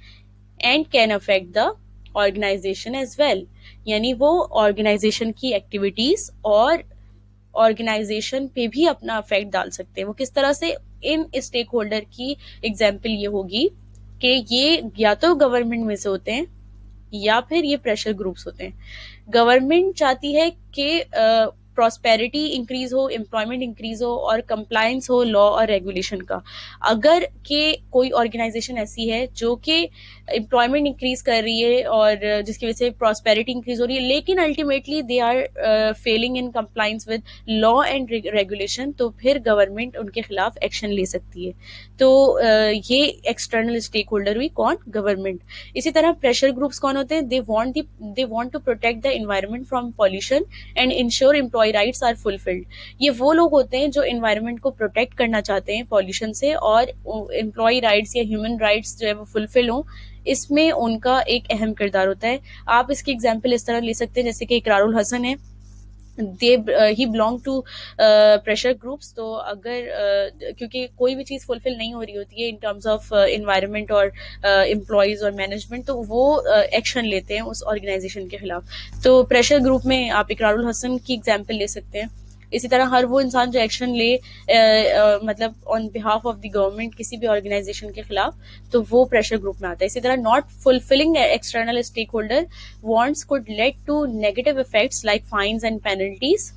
and can affect the organization as well, यानी वो ऑर्गेनाइजेशन की एक्टिविटीज और ऑर्गेनाइजेशन पे भी अपना अफेक्ट डाल सकते हैं। वो किस तरह से, इन स्टेक होल्डर की एग्जाम्पल ये होगी कि ये या तो गवर्नमेंट में से होते हैं या फिर ये प्रेशर ग्रुप्स होते हैं। गवर्नमेंट चाहती है कि प्रॉस्पेरिटी इंक्रीज हो, एम्प्लॉयमेंट इंक्रीज हो और कंप्लायंस हो लॉ और रेगुलेशन का। अगर के कोई ऑर्गेनाइजेशन ऐसी है जो कि एम्प्लॉयमेंट इंक्रीज कर रही है और जिसकी वजह से प्रॉस्पेरिटी इंक्रीज हो रही है, लेकिन ultimately they are failing in compliance with law and regulation, तो फिर गवर्नमेंट उनके खिलाफ एक्शन ले सकती है। तो ये एक्सटर्नल स्टेक होल्डर हुई कौन? गवर्नमेंट। इसी तरह प्रेशर ग्रुप्स कौन होते हैं? They want to protect the environment from pollution and ensure employee rights are fulfilled. ये वो लोग होते हैं जो एनवायरनमेंट को प्रोटेक्ट करना चाहते हैं पॉल्यूशन से, और एम्प्लॉय राइट्स या ह्यूमन राइट्स जो है वो फुलफिल हों, इसमें उनका एक अहम किरदार होता है। आप इसकी एग्जाम्पल इस तरह ले सकते हैं जैसे कि इकरारुल हसन है, दे ही बिलोंग टू प्रेशर ग्रुप्स। तो अगर क्योंकि कोई भी चीज़ फुलफिल नहीं हो रही होती है इन टर्म्स ऑफ इन्वायरमेंट और एम्प्लॉयज़ और मैनेजमेंट, तो वो एक्शन लेते हैं उस ऑर्गेनाइजेशन के खिलाफ। तो प्रेशर ग्रुप में आप इकरारुल हसन की एग्जाम्पल ले सकते हैं। इसी तरह हर वो इंसान जो एक्शन ले मतलब on behalf of the government किसी भी ऑर्गेनाइजेशन के खिलाफ, तो वो प्रेशर ग्रुप में आता है। इसी तरह not fulfilling external stake holder wants could lead to negative effects like fines and penalties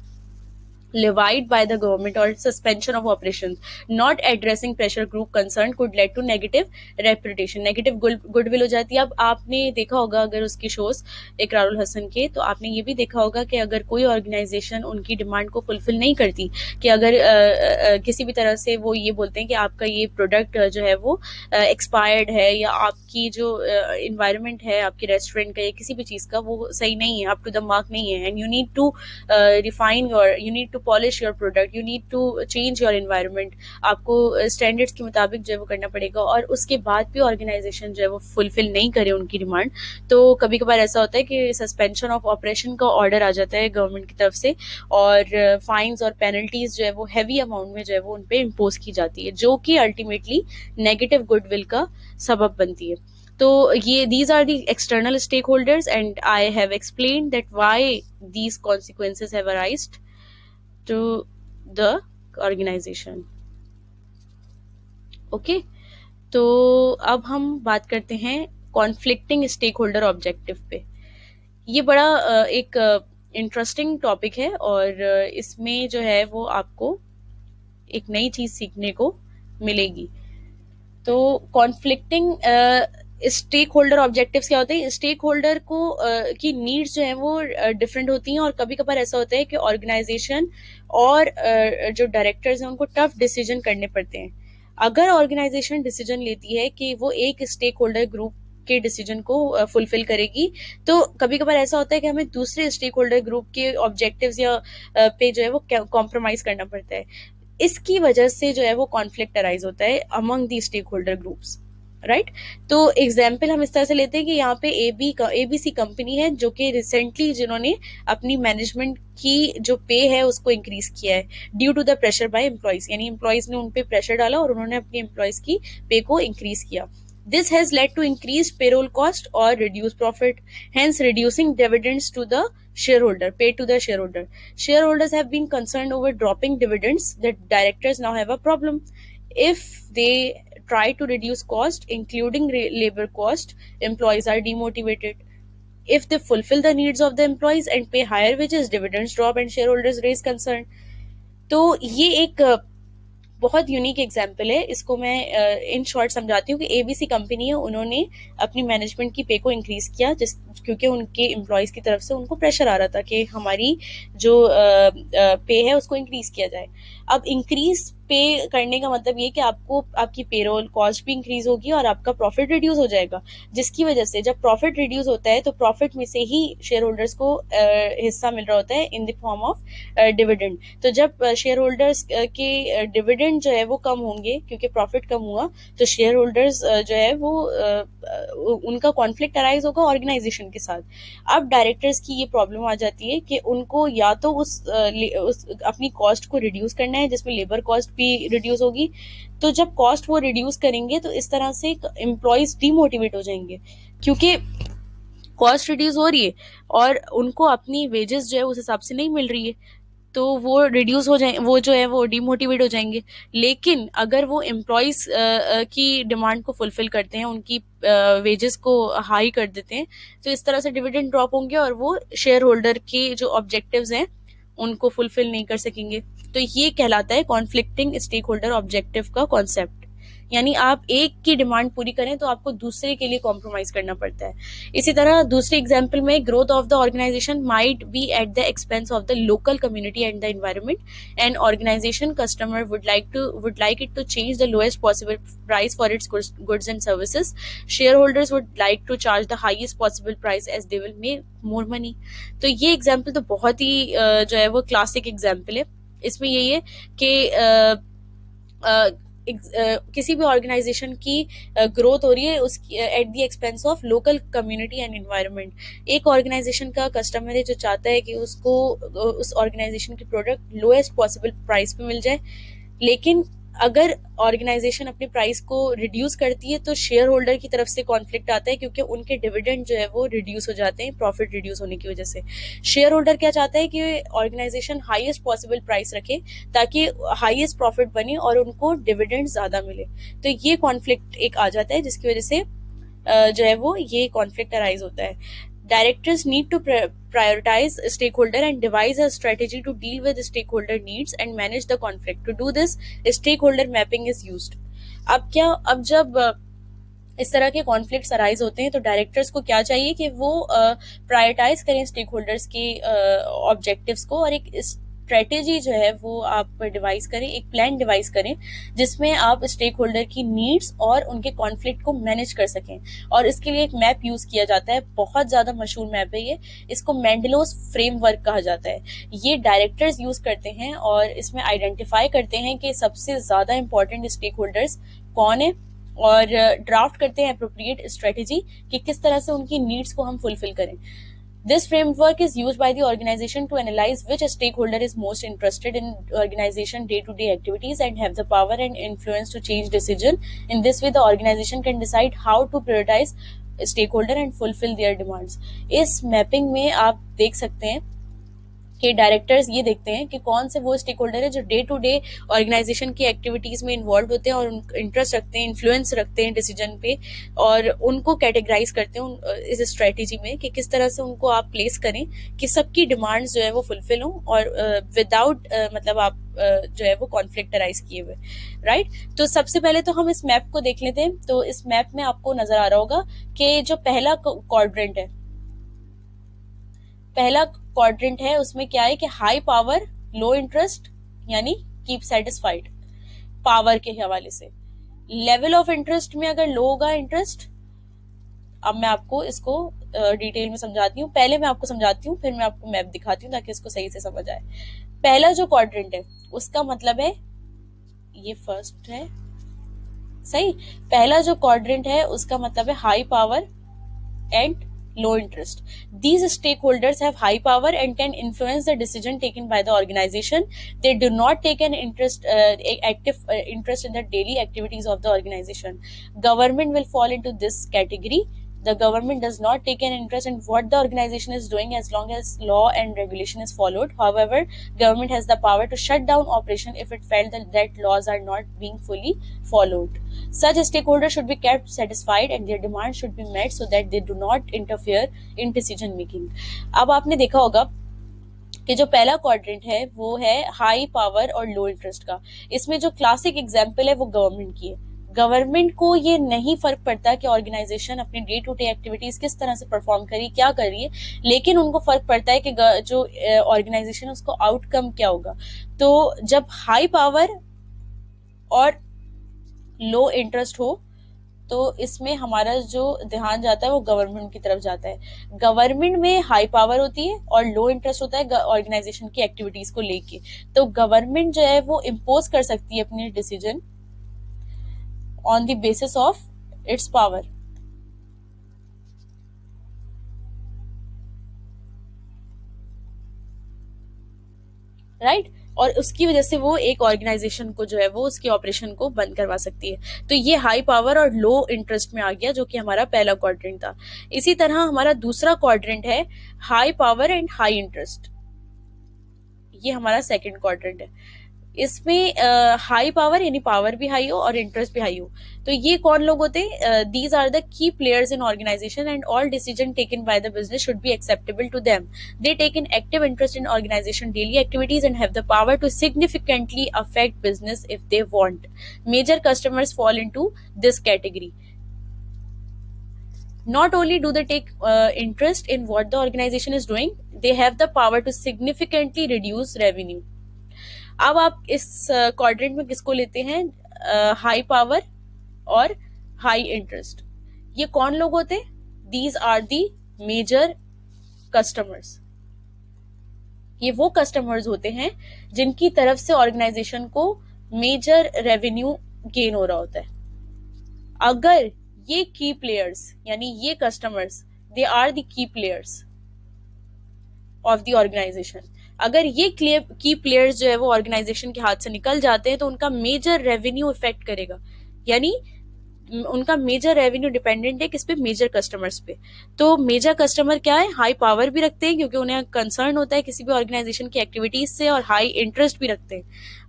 levied by the government or suspension of operations. Not addressing pressure group concern could lead to negative reputation, negative goodwill हो जाती है। अब आपने देखा होगा अगर उसके शोज इकरारुल हसन के, तो आपने ये भी देखा होगा कि अगर कोई ऑर्गेनाइजेशन उनकी डिमांड को फुलफिल नहीं करती, कि अगर किसी भी तरह से वो ये बोलते हैं कि आपका ये प्रोडक्ट जो है वो एक्सपायर्ड है, या आपकी जो इन्वायरमेंट है आपके रेस्टोरेंट का या किसी भी चीज़ का वो सही नहीं है, अप टू द मार्क नहीं है, and you need to refine your, you need to polish your product, you need to change your environment, आपको स्टैंडर्ड्स के मुताबिक जो है वो करना पड़ेगा, और उसके बाद भी ऑर्गेनाइजेशन जो है वो फुलफिल नहीं करे उनकी डिमांड, तो कभी कभार ऐसा होता है कि सस्पेंशन ऑफ ऑपरेशन का ऑर्डर आ जाता है गवर्नमेंट की तरफ से, और फाइन्स और पेनल्टीज जो है वो हैवी अमाउंट में जो है वो उन पर इम्पोज की जाती है, जो कि अल्टीमेटली नेगेटिव गुडविल का सबब बनती है। तो ये these are the external stakeholders, and I have explained that why these consequences have arisen to the organization. Okay, तो अब हम बात करते हैं कॉन्फ्लिक्टिंग स्टेक होल्डर ऑब्जेक्टिव पे। ये बड़ा एक इंटरेस्टिंग टॉपिक है, और इसमें जो है वो आपको एक नई चीज सीखने को मिलेगी। तो कॉन्फ्लिक्टिंग स्टेक होल्डर ऑब्जेक्टिव्स क्या होते हैं? स्टेक होल्डर को की नीड्स जो है वो डिफरेंट होती हैं, और कभी कभार ऐसा होता है कि ऑर्गेनाइजेशन और जो डायरेक्टर्स हैं उनको टफ डिसीजन करने पड़ते हैं। अगर ऑर्गेनाइजेशन डिसीजन लेती है कि वो एक स्टेक होल्डर ग्रुप के डिसीजन को फुलफिल करेगी, तो कभी कभार ऐसा होता है कि हमें दूसरे स्टेक होल्डर ग्रुप के ऑब्जेक्टिव्स या पे जो है वो कॉम्प्रोमाइज करना पड़ता है। इसकी वजह से जो है वो कॉन्फ्लिक्ट अराइज होता है among the stake holder groups, right. तो एग्जाम्पल हम इस तरह से लेते हैं कि यहाँ पे एबीसी कंपनी है जो कि रिसेंटली जिन्होंने अपनी मैनेजमेंट की जो पे है उसको इंक्रीज किया है due to the pressure by employees, यानी एम्प्लॉयज ने उन पे प्रेशर डाला और उन्होंने अपनी एम्प्लॉयज की पे को इंक्रीज किया। This has led to increased payroll cost or reduced profit, hence reducing dividends to the shareholder, paid to the shareholder. Shareholders have been concerned over dropping dividends. The directors now have a problem. If they try to reduce cost, including labor cost, employees are demotivated. If they fulfill the needs of the employees and pay higher wages, dividends drop and shareholders raise concern. तो ये एक बहुत यूनिक एग्जाम्पल है, इसको मैं इन शॉर्ट समझाती हूँ कि एबीसी कंपनी है, उन्होंने अपनी मैनेजमेंट की पे को इंक्रीज किया क्योंकि उनके एम्प्लॉयज की तरफ से उनको प्रेशर आ रहा था कि हमारी जो पे है उसको इंक्रीज किया जाए। अब इंक्रीज पे करने का मतलब ये कि आपको आपकी पेरोल कॉस्ट भी इंक्रीज होगी और आपका प्रॉफिट रिड्यूस हो जाएगा, जिसकी वजह से जब प्रॉफिट रिड्यूस होता है तो प्रॉफिट में से ही शेयर होल्डर्स को हिस्सा मिल रहा होता है in the form of dividend. तो जब शेयर होल्डर्स के डिविडेंड जो है वो कम होंगे क्योंकि प्रॉफिट कम हुआ, तो शेयर होल्डर्स जो है वो उनका कॉन्फ्लिक्ट अराइज होगा ऑर्गेनाइजेशन के साथ। अब डायरेक्टर्स की ये प्रॉब्लम आ जाती है कि उनको या तो उस अपनी कॉस्ट को रिड्यूस करना है जिसमें लेबर कॉस्ट भी रिड्यूस होगी, तो जब कॉस्ट वो रिड्यूस करेंगे तो इस तरह से एम्प्लॉयज डीमोटिवेट हो जाएंगे क्योंकि कॉस्ट रिड्यूस हो रही है और उनको अपनी वेजेस जो है उस हिसाब से नहीं मिल रही है, तो वो रिड्यूस हो जाए, वो जो है वो डीमोटिवेट हो जाएंगे। लेकिन अगर वो एम्प्लॉयज की डिमांड को फुलफिल करते हैं, उनकी वेजेस को हाई कर देते हैं, तो इस तरह से डिविडेंड ड्रॉप होंगे और वो शेयर होल्डर के जो ऑब्जेक्टिव्स हैं उनको फुलफिल नहीं कर सकेंगे। तो ये कहलाता है कॉन्फ्लिक्टिंग स्टेक होल्डर ऑब्जेक्टिव का कॉन्सेप्ट। यानी आप एक की डिमांड पूरी करें तो आपको दूसरे के लिए कॉम्प्रोमाइज करना पड़ता है। इसी तरह दूसरे एग्जाम्पल में growth of the organization might be at the expense of the local community and the environment. And organization customer would like it to change the lowest possible price for its goods and services. Shareholders would like to charge the highest possible price as they will make more money. तो ये एग्जाम्पल तो बहुत ही जो है वो क्लासिक एग्जाम्पल है। इसमें यही है कि किसी भी ऑर्गेनाइजेशन की ग्रोथ हो रही है उसकी eight the expense of local community and environment. एक ऑर्गेनाइजेशन का कस्टमर है जो चाहता है कि उसको उस ऑर्गेनाइजेशन की प्रोडक्ट लोएस्ट पॉसिबल प्राइस पे मिल जाए, लेकिन अगर ऑर्गेनाइजेशन अपने प्राइस को रिड्यूस करती है तो शेयर होल्डर की तरफ से कॉन्फ्लिक्ट आता है, क्योंकि उनके डिविडेंड जो है वो रिड्यूस हो जाते हैं प्रॉफिट रिड्यूस होने की वजह से। शेयर होल्डर क्या चाहता है कि ऑर्गेनाइजेशन हाईएस्ट पॉसिबल प्राइस रखे ताकि हाईएस्ट प्रॉफिट बने और उनको डिविडेंड ज्यादा मिले। तो ये कॉन्फ्लिक्ट एक आ जाता है जिसकी वजह से जो है वो ये कॉन्फ्लिक्ट अराइज होता है। Directors need to prioritize stakeholder and devise a strategy to deal with stakeholder needs and manage the conflict. To do this, stakeholder mapping is used. अब जब इस तरह के कॉन्फ्लिक्ट्स अराइज होते हैं तो डायरेक्टर्स को क्या चाहिए कि वो प्रायोरिटाइज करें स्टेक होल्डर्स के ऑब्जेक्टिव्स को और एक स्ट्रेटेजी जो है वो आप डिवाइस करें, एक प्लान डिवाइस करें जिसमें आप स्टेक होल्डर की नीड्स और उनके कॉन्फ्लिक्ट को मैनेज कर सकें। और इसके लिए एक मैप यूज किया जाता है, बहुत ज्यादा मशहूर मैप है ये, इसको मेंडलोस फ्रेमवर्क कहा जाता है। ये डायरेक्टर्स यूज करते हैं और इसमें आइडेंटिफाई करते हैं कि सबसे ज्यादा इंपॉर्टेंट स्टेक होल्डर्स कौन है और ड्राफ्ट करते हैं अप्रोप्रिएट स्ट्रेटेजी कि किस तरह से उनकी नीड्स को हम फुलफिल करें। This framework is used by the organization to analyze which stakeholder is most interested in organization day-to-day activities and have the power and influence to change decision. In this way, the organization can decide how to prioritize stakeholder and fulfill their demands. इस मैपिंग में आप देख सकते हैं कि डायरेक्टर्स ये देखते हैं कि कौन से वो स्टेक होल्डर है जो डे टू डे ऑर्गेनाइजेशन की एक्टिविटीज में इन्वॉल्व होते हैं और इंटरेस्ट रखते हैं, इन्फ्लुएंस रखते हैं डिसीजन पे, और उनको कैटेगराइज करते हैं इस स्ट्रेटेजी में कि किस तरह से उनको आप प्लेस करें कि सबकी डिमांड्स जो है वो फुलफिल हों और विदाउट मतलब आप जो है वो कॉन्फ्लिक्ट अराइज किए हुए। राइट, तो सबसे पहले तो हम इस मैप को देख लेते हैं। तो इस मैप में आपको नजर आ रहा होगा कि जो पहला क्वाड्रेंट है, पहला क्वाड्रेंट है उसमें क्या है कि हाई पावर लो इंटरेस्ट यानी कीप सेटिस्फाइड पावर के हवाले से। लेवल ऑफ इंटरेस्ट में अगर लो होगा इंटरेस्ट, अब मैं आपको इसको डिटेल में समझाती हूँ, पहले मैं आपको समझाती हूँ फिर मैं आपको मैप दिखाती हूँ ताकि इसको सही से समझ आए। पहला जो क्वाड्रेंट है उसका मतलब है ये फर्स्ट है, सही। पहला जो क्वाड्रेंट है उसका मतलब है high power and low interest. These stakeholders have high power and can influence the decision taken by the organization. They do not take an active interest in the daily activities of the organization. Government will fall into this category. The government does not take an interest in what the organization is doing as long as law and regulation is followed. However, government has the power to shut down operation if it felt that laws are not being fully followed. Such stakeholders should be kept satisfied and their demands should be met so that they do not interfere in decision making. अब आपने देखा होगा कि जो पहला क्वाड्रेंट है वो है हाई पावर और लो इंटरेस्ट का। इसमें जो क्लासिक एग्जांपल है वो गवर्नमेंट की है। गवर्नमेंट को ये नहीं फर्क पड़ता कि ऑर्गेनाइजेशन अपनी डे टू डे एक्टिविटीज किस तरह से परफॉर्म करी, क्या कर रही है, लेकिन उनको फर्क पड़ता है कि जो ऑर्गेनाइजेशन उसको आउटकम क्या होगा। तो जब हाई पावर और लो इंटरेस्ट हो तो इसमें हमारा जो ध्यान जाता है वो गवर्नमेंट की तरफ जाता है। गवर्नमेंट में हाई पावर होती है और लो इंटरेस्ट होता है ऑर्गेनाइजेशन की एक्टिविटीज को लेके। तो गवर्नमेंट जो है वो इम्पोज कर सकती है अपने decision on the basis of its power. Right, और उसकी वजह से वो एक ऑर्गेनाइजेशन को जो है वो उसके ऑपरेशन को बंद करवा सकती है। तो ये हाई पावर और लो इंटरेस्ट में आ गया जो कि हमारा पहला क्वाड्रेंट था। इसी तरह हमारा दूसरा क्वाड्रेंट है high power and high interest, ये हमारा सेकंड क्वाड्रेंट है। इसमें हाई पावर यानी पावर भी हाई हो और इंटरेस्ट भी हाई हो। तो ये कौन लोग होते हैं? These are the key players in organization and all decision taken by the business should be acceptable to them. They take an active interest in organization daily activities and have the power to significantly affect business if they want. Major customers fall into this category. Not only do they take interest in what the organization is doing, they have the power to significantly reduce revenue. अब आप इस क्वाड्रेंट में किसको लेते हैं? हाई पावर और हाई इंटरेस्ट। ये कौन लोग होते हैं? These are the major customers. ये वो कस्टमर्स होते हैं जिनकी तरफ से ऑर्गेनाइजेशन को मेजर रेवेन्यू गेन हो रहा होता है। अगर ये की प्लेयर्स यानी ये customers, they are the key players of the organization, अगर ये की प्लेयर्स जो है वो ऑर्गेनाइजेशन के हाथ से निकल जाते हैं तो उनका मेजर रेवेन्यू इफेक्ट करेगा। यानी उनका मेजर रेवेन्यू डिपेंडेंट है किस पे? मेजर कस्टमर्स पे। तो मेजर कस्टमर क्या है? हाई पावर भी रखते हैं क्योंकि उन्हें कंसर्न होता है किसी भी ऑर्गेनाइजेशन की एक्टिविटीज से, और हाई इंटरेस्ट भी रखते हैं।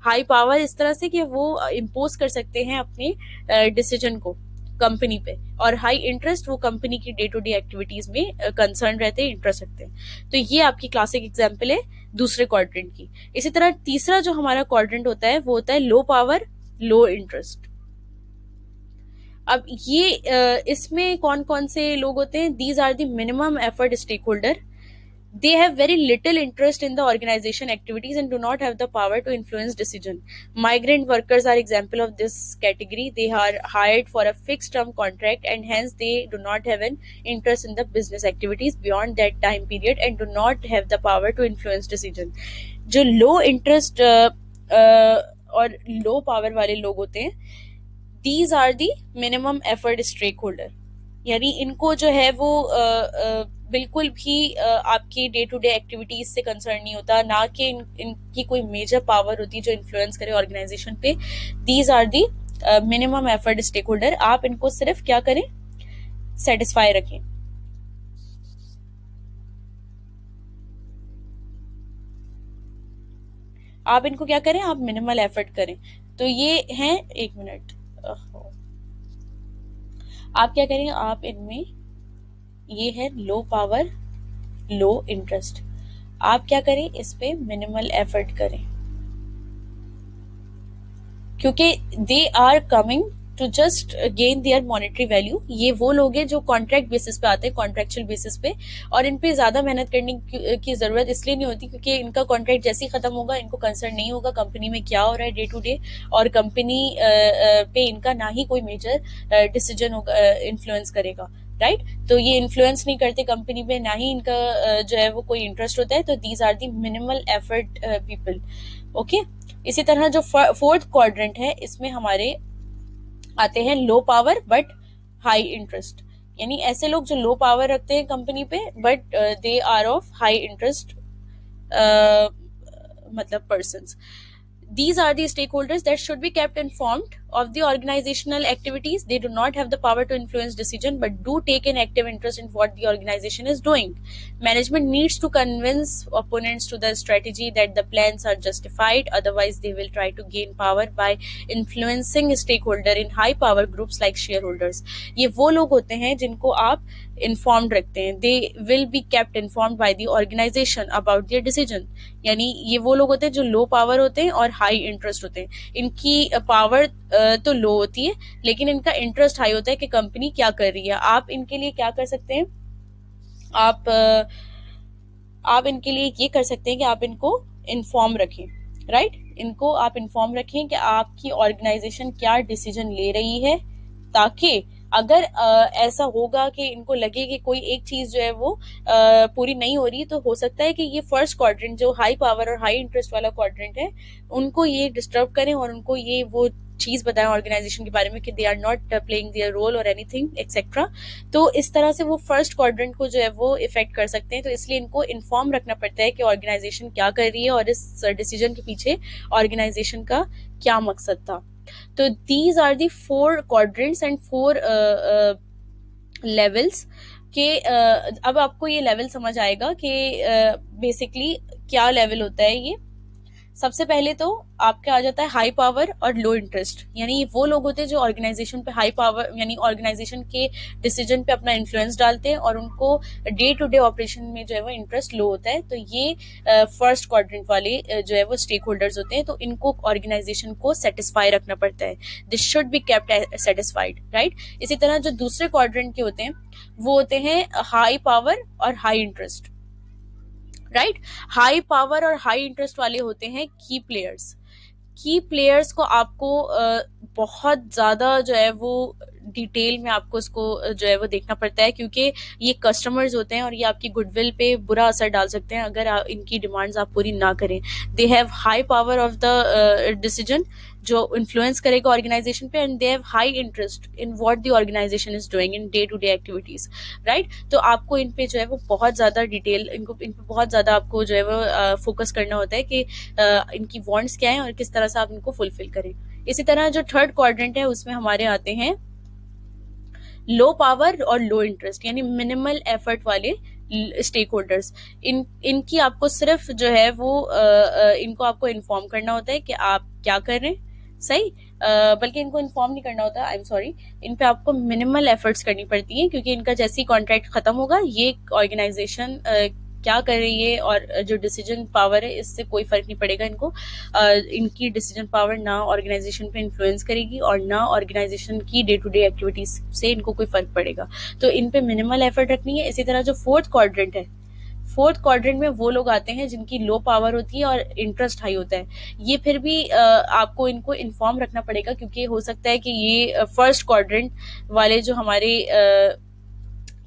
हाई पावर इस तरह से कि वो इम्पोज कर सकते हैं अपने डिसीजन को कंपनी पे, और हाई इंटरेस्ट वो कंपनी की डे टू डे एक्टिविटीज में कंसर्न रहते हैं, इंटरेस्ट रखते हैं। तो ये आपकी क्लासिक एग्जाम्पल है दूसरे क्वाड्रेंट की। इसी तरह तीसरा जो हमारा क्वाड्रेंट होता है वो होता है लो पावर लो इंटरेस्ट। अब ये इसमें कौन कौन से लोग होते हैं? These are the minimum effort stake holder. They have very little interest in the organization activities and do not have the power to influence decision. Migrant workers are example of this category. They are hired for a fixed term contract and hence they do not have an interest in the business activities beyond that time period and do not have the power to influence decision. जो low interest और low power वाले लोग होते हैं, these are the minimum effort stakeholder। यानी इनको जो है वो बिल्कुल भी आपकी डे टू डे एक्टिविटीज से कंसर्न नहीं होता, ना कि इनकी कोई मेजर पावर होती जो इन्फ्लुएंस करे ऑर्गेनाइजेशन पे। These are the minimum effort stake holder. आप इनको सिर्फ क्या करें? सेटिस्फाई रखें। आप इनको क्या करें? आप मिनिमल एफर्ट करें। तो ये हैं, एक मिनट, आप क्या करें? आप इनमें, ये है लो पावर लो इंटरेस्ट, आप क्या करें? इस पे मिनिमल एफर्ट करें, क्योंकि they are coming to just gain their monetary value. ये वो लोग हैं जो कॉन्ट्रैक्ट बेसिस पे आते हैं, कॉन्ट्रेक्चुअल बेसिस पे, और इन पे ज्यादा मेहनत करने की जरूरत इसलिए नहीं होती क्योंकि इनका कॉन्ट्रैक्ट जैसे ही खत्म होगा इनको कंसर्न नहीं होगा कंपनी में क्या हो रहा है डे टू डे, और कंपनी पे इनका ना ही कोई मेजर डिसीजन होगा, इन्फ्लुएंस करेगा, राइट। तो ये इन्फ्लुएंस नहीं करते कंपनी पे, ना ही इनका जो है वो कोई इंटरेस्ट होता है। तो these are the minimal effort people. Okay, इसी तरह जो फोर्थ क्वाड्रेंट है इसमें हमारे आते हैं low power but high interest. यानी ऐसे लोग जो लो पावर रखते हैं कंपनी पे but they are of high interest, मतलब persons. These are the stakeholders that should be kept informed of the organizational activities. They do not have the power to influence decision but do take an active interest in what the organization is doing. Management needs to convince opponents to the strategy that the plans are justified, otherwise they will try to gain power by influencing stakeholder in high power groups like shareholders. ये वो लोग होते हैं जिनको आप informed रखते हैं। They will be kept informed by the organization about their decision. यानी ये वो लोग होते हैं जो लो पावर होते हैं और हाई इंटरेस्ट होते हैं। इनकी पावर तो लो होती है लेकिन इनका इंटरेस्ट हाई होता है कि कंपनी क्या कर रही है। आप इनके लिए क्या कर सकते हैं? आप इनके लिए ये कर सकते हैं कि आप इनको इन्फॉर्म रखें, राइट। इनको आप इन्फॉर्म रखें कि आपकी ऑर्गेनाइजेशन क्या डिसीजन ले रही है, ताकि अगर ऐसा होगा कि इनको लगे कि कोई एक चीज जो है वो पूरी नहीं हो रही, तो हो सकता है कि ये फर्स्ट क्वाड्रेंट जो हाई पावर और हाई इंटरेस्ट वाला क्वाड्रेंट है उनको ये डिस्टर्ब करें और उनको ये वो चीज बताएं ऑर्गेनाइजेशन के बारे में कि they are not playing their role और एनीथिंग एक्सेट्रा। तो इस तरह से वो फर्स्ट क्वाड्रेंट को जो है वो इफेक्ट कर सकते हैं। तो इसलिए इनको इन्फॉर्म रखना पड़ता है कि ऑर्गेनाइजेशन क्या कर रही है और इस डिसीजन के पीछे ऑर्गेनाइजेशन का क्या मकसद था। तो these are the four quadrants and four levels के अब आपको ये लेवल समझ आएगा कि बेसिकली क्या लेवल होता है। ये सबसे पहले तो आपके आ जाता है हाई पावर और लो इंटरेस्ट, यानी वो लोग होते हैं जो ऑर्गेनाइजेशन पे हाई पावर यानी ऑर्गेनाइजेशन के डिसीजन पे अपना इन्फ्लुएंस डालते हैं और उनको डे टू डे ऑपरेशन में जो है वो इंटरेस्ट लो होता है। तो ये फर्स्ट क्वाड्रेंट वाले जो है वो स्टेक होल्डर्स होते हैं, तो इनको ऑर्गेनाइजेशन को सेटिस्फाई रखना पड़ता है, this should be kept satisfied, right. इसी तरह जो दूसरे क्वाड्रेंट के होते हैं वो होते हैं हाई पावर और high interest, right. High power और हाई इंटरेस्ट वाले होते हैं की प्लेयर्स। की प्लेयर्स को आपको बहुत ज्यादा जो है वो डिटेल में आपको इसको जो है वो देखना पड़ता है, क्योंकि ये कस्टमर्स होते हैं और ये आपकी गुडविल पे बुरा असर डाल सकते हैं अगर इनकी डिमांड्स आप पूरी ना करें। They have high power of the decision जो इन्फ्लुएंस करेगा ऑर्गेनाइजेशन पे, and they have high interest in what the organization is doing in day to day activities, right. तो आपको इन पे जो है वो बहुत ज्यादा डिटेल इन पे बहुत ज्यादा आपको जो है वो फोकस करना होता है कि इनकी वांट्स क्या है और किस तरह से आप इनको फुलफिल करें। इसी तरह जो थर्ड क्वाड्रेंट है उसमें हमारे आते हैं लो पावर और लो इंटरेस्ट, यानी मिनिमल एफर्ट वाले स्टेक होल्डर्स। इनकी आपको सिर्फ जो है वो इनको आपको इन्फॉर्म करना होता है कि आप क्या कर रहे हैं, सही। बल्कि इनको इन्फॉर्म नहीं करना होता, आई एम सॉरी, इन पे आपको मिनिमल एफर्ट्स करनी पड़ती हैं, क्योंकि इनका जैसे ही कॉन्ट्रैक्ट खत्म होगा ये ऑर्गेनाइजेशन क्या कर रही है और जो डिसीजन पावर है इससे कोई फर्क नहीं पड़ेगा इनको। इनकी डिसीजन पावर ना ऑर्गेनाइजेशन पे इन्फ्लुएंस करेगी और ना ऑर्गेनाइजेशन की डे टू डे एक्टिविटीज से इनको कोई फर्क पड़ेगा। तो इन पे मिनिमल एफर्ट रखनी है। इसी तरह जो फोर्थ क्वाड्रेंट है, फोर्थ क्वाड्रेंट में वो लोग आते हैं जिनकी लो पावर होती है और इंटरेस्ट हाई होता है। ये फिर भी आपको इनको इन्फॉर्म रखना पड़ेगा, क्योंकि हो सकता है कि ये फर्स्ट क्वाड्रेंट वाले जो हमारे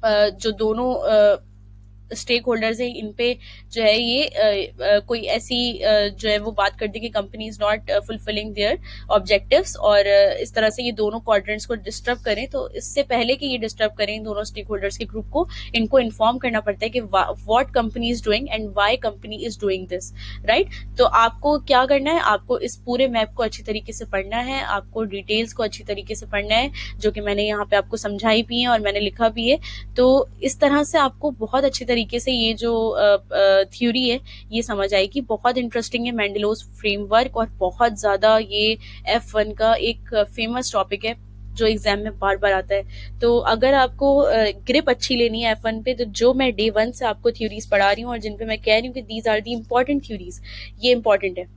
जो दोनों स्टेक होल्डर्स है इन पे जो है ये कोई ऐसी जो है वो बात कर दी कि company is not fulfilling their objectives, और इस तरह से ये दोनों क्वाड्रेंट्स को डिस्टर्ब करें। तो इससे पहले कि ये डिस्टर्ब करें इन दोनों स्टेक होल्डर्स के ग्रुप को, इनको इन्फॉर्म करना पड़ता है कि what company is doing and why company is doing this, right. तो आपको क्या करना है, आपको इस पूरे मैप को अच्छी तरीके से पढ़ना है, आपको डिटेल्स को अच्छी तरीके से पढ़ना है, जो कि मैंने यहाँ पे आपको समझाई भी है और मैंने लिखा भी है। तो इस तरह से आपको बहुत अच्छी तरीके से ये जो थ्योरी है ये समझ आएगी। बहुत इंटरेस्टिंग है मेंडलोस फ्रेमवर्क, और बहुत ज्यादा ये F1 का एक फेमस टॉपिक है जो एग्जाम में बार बार आता है। तो अगर आपको ग्रिप अच्छी लेनी है F1 पे, तो जो मैं डे 1 से आपको थ्योरीज पढ़ा रही हूँ और जिन पे मैं कह रही हूँ कि these are the important theories, ये इंपॉर्टेंट है।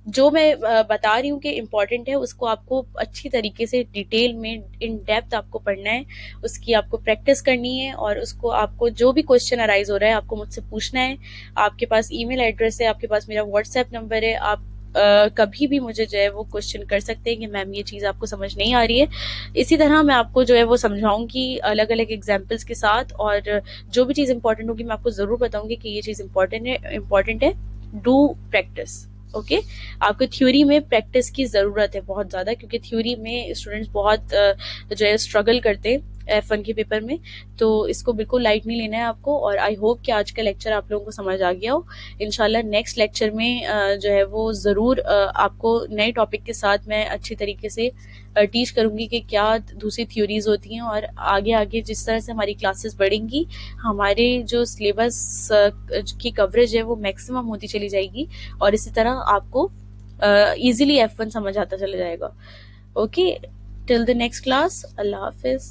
जो मैं बता रही हूँ कि इम्पोर्टेंट है उसको आपको अच्छी तरीके से डिटेल में इन डेप्थ आपको पढ़ना है, उसकी आपको प्रैक्टिस करनी है, और उसको आपको जो भी क्वेश्चन अराइज हो रहा है आपको मुझसे पूछना है। आपके पास ईमेल एड्रेस है, आपके पास मेरा व्हाट्सएप नंबर है, आप कभी भी मुझे जो है वो क्वेश्चन कर सकते हैं कि मैम ये चीज़ आपको समझ नहीं आ रही है। इसी तरह मैं आपको जो है वो समझाऊंगी अलग अलग एग्जाम्पल्स के साथ, और जो भी चीज़ इंपॉर्टेंट होगी मैं आपको ज़रूर बताऊंगी कि ये चीज़ इंपॉर्टेंट है। Do practice, okay. आपको थ्योरी में प्रैक्टिस की ज़रूरत है बहुत ज़्यादा, क्योंकि थ्योरी में स्टूडेंट्स बहुत जो है स्ट्रगल करते हैं F1 के पेपर में। तो इसको बिल्कुल लाइट नहीं लेना है आपको, और आई होप कि आज का लेक्चर आप लोगों को समझ आ गया हो। इंशाल्लाह नेक्स्ट लेक्चर में जो है वो ज़रूर आपको नए टॉपिक के साथ मैं अच्छी तरीके से टीच करूँगी कि क्या दूसरी थ्योरीज होती हैं, और आगे आगे जिस तरह से हमारी क्लासेस बढ़ेंगी हमारे जो सिलेबस की कवरेज है वो मैक्सिमम होती चली जाएगी, और इसी तरह आपको इजीली F1 समझ आता चला जाएगा। Okay, till the next class, Allah Hafiz.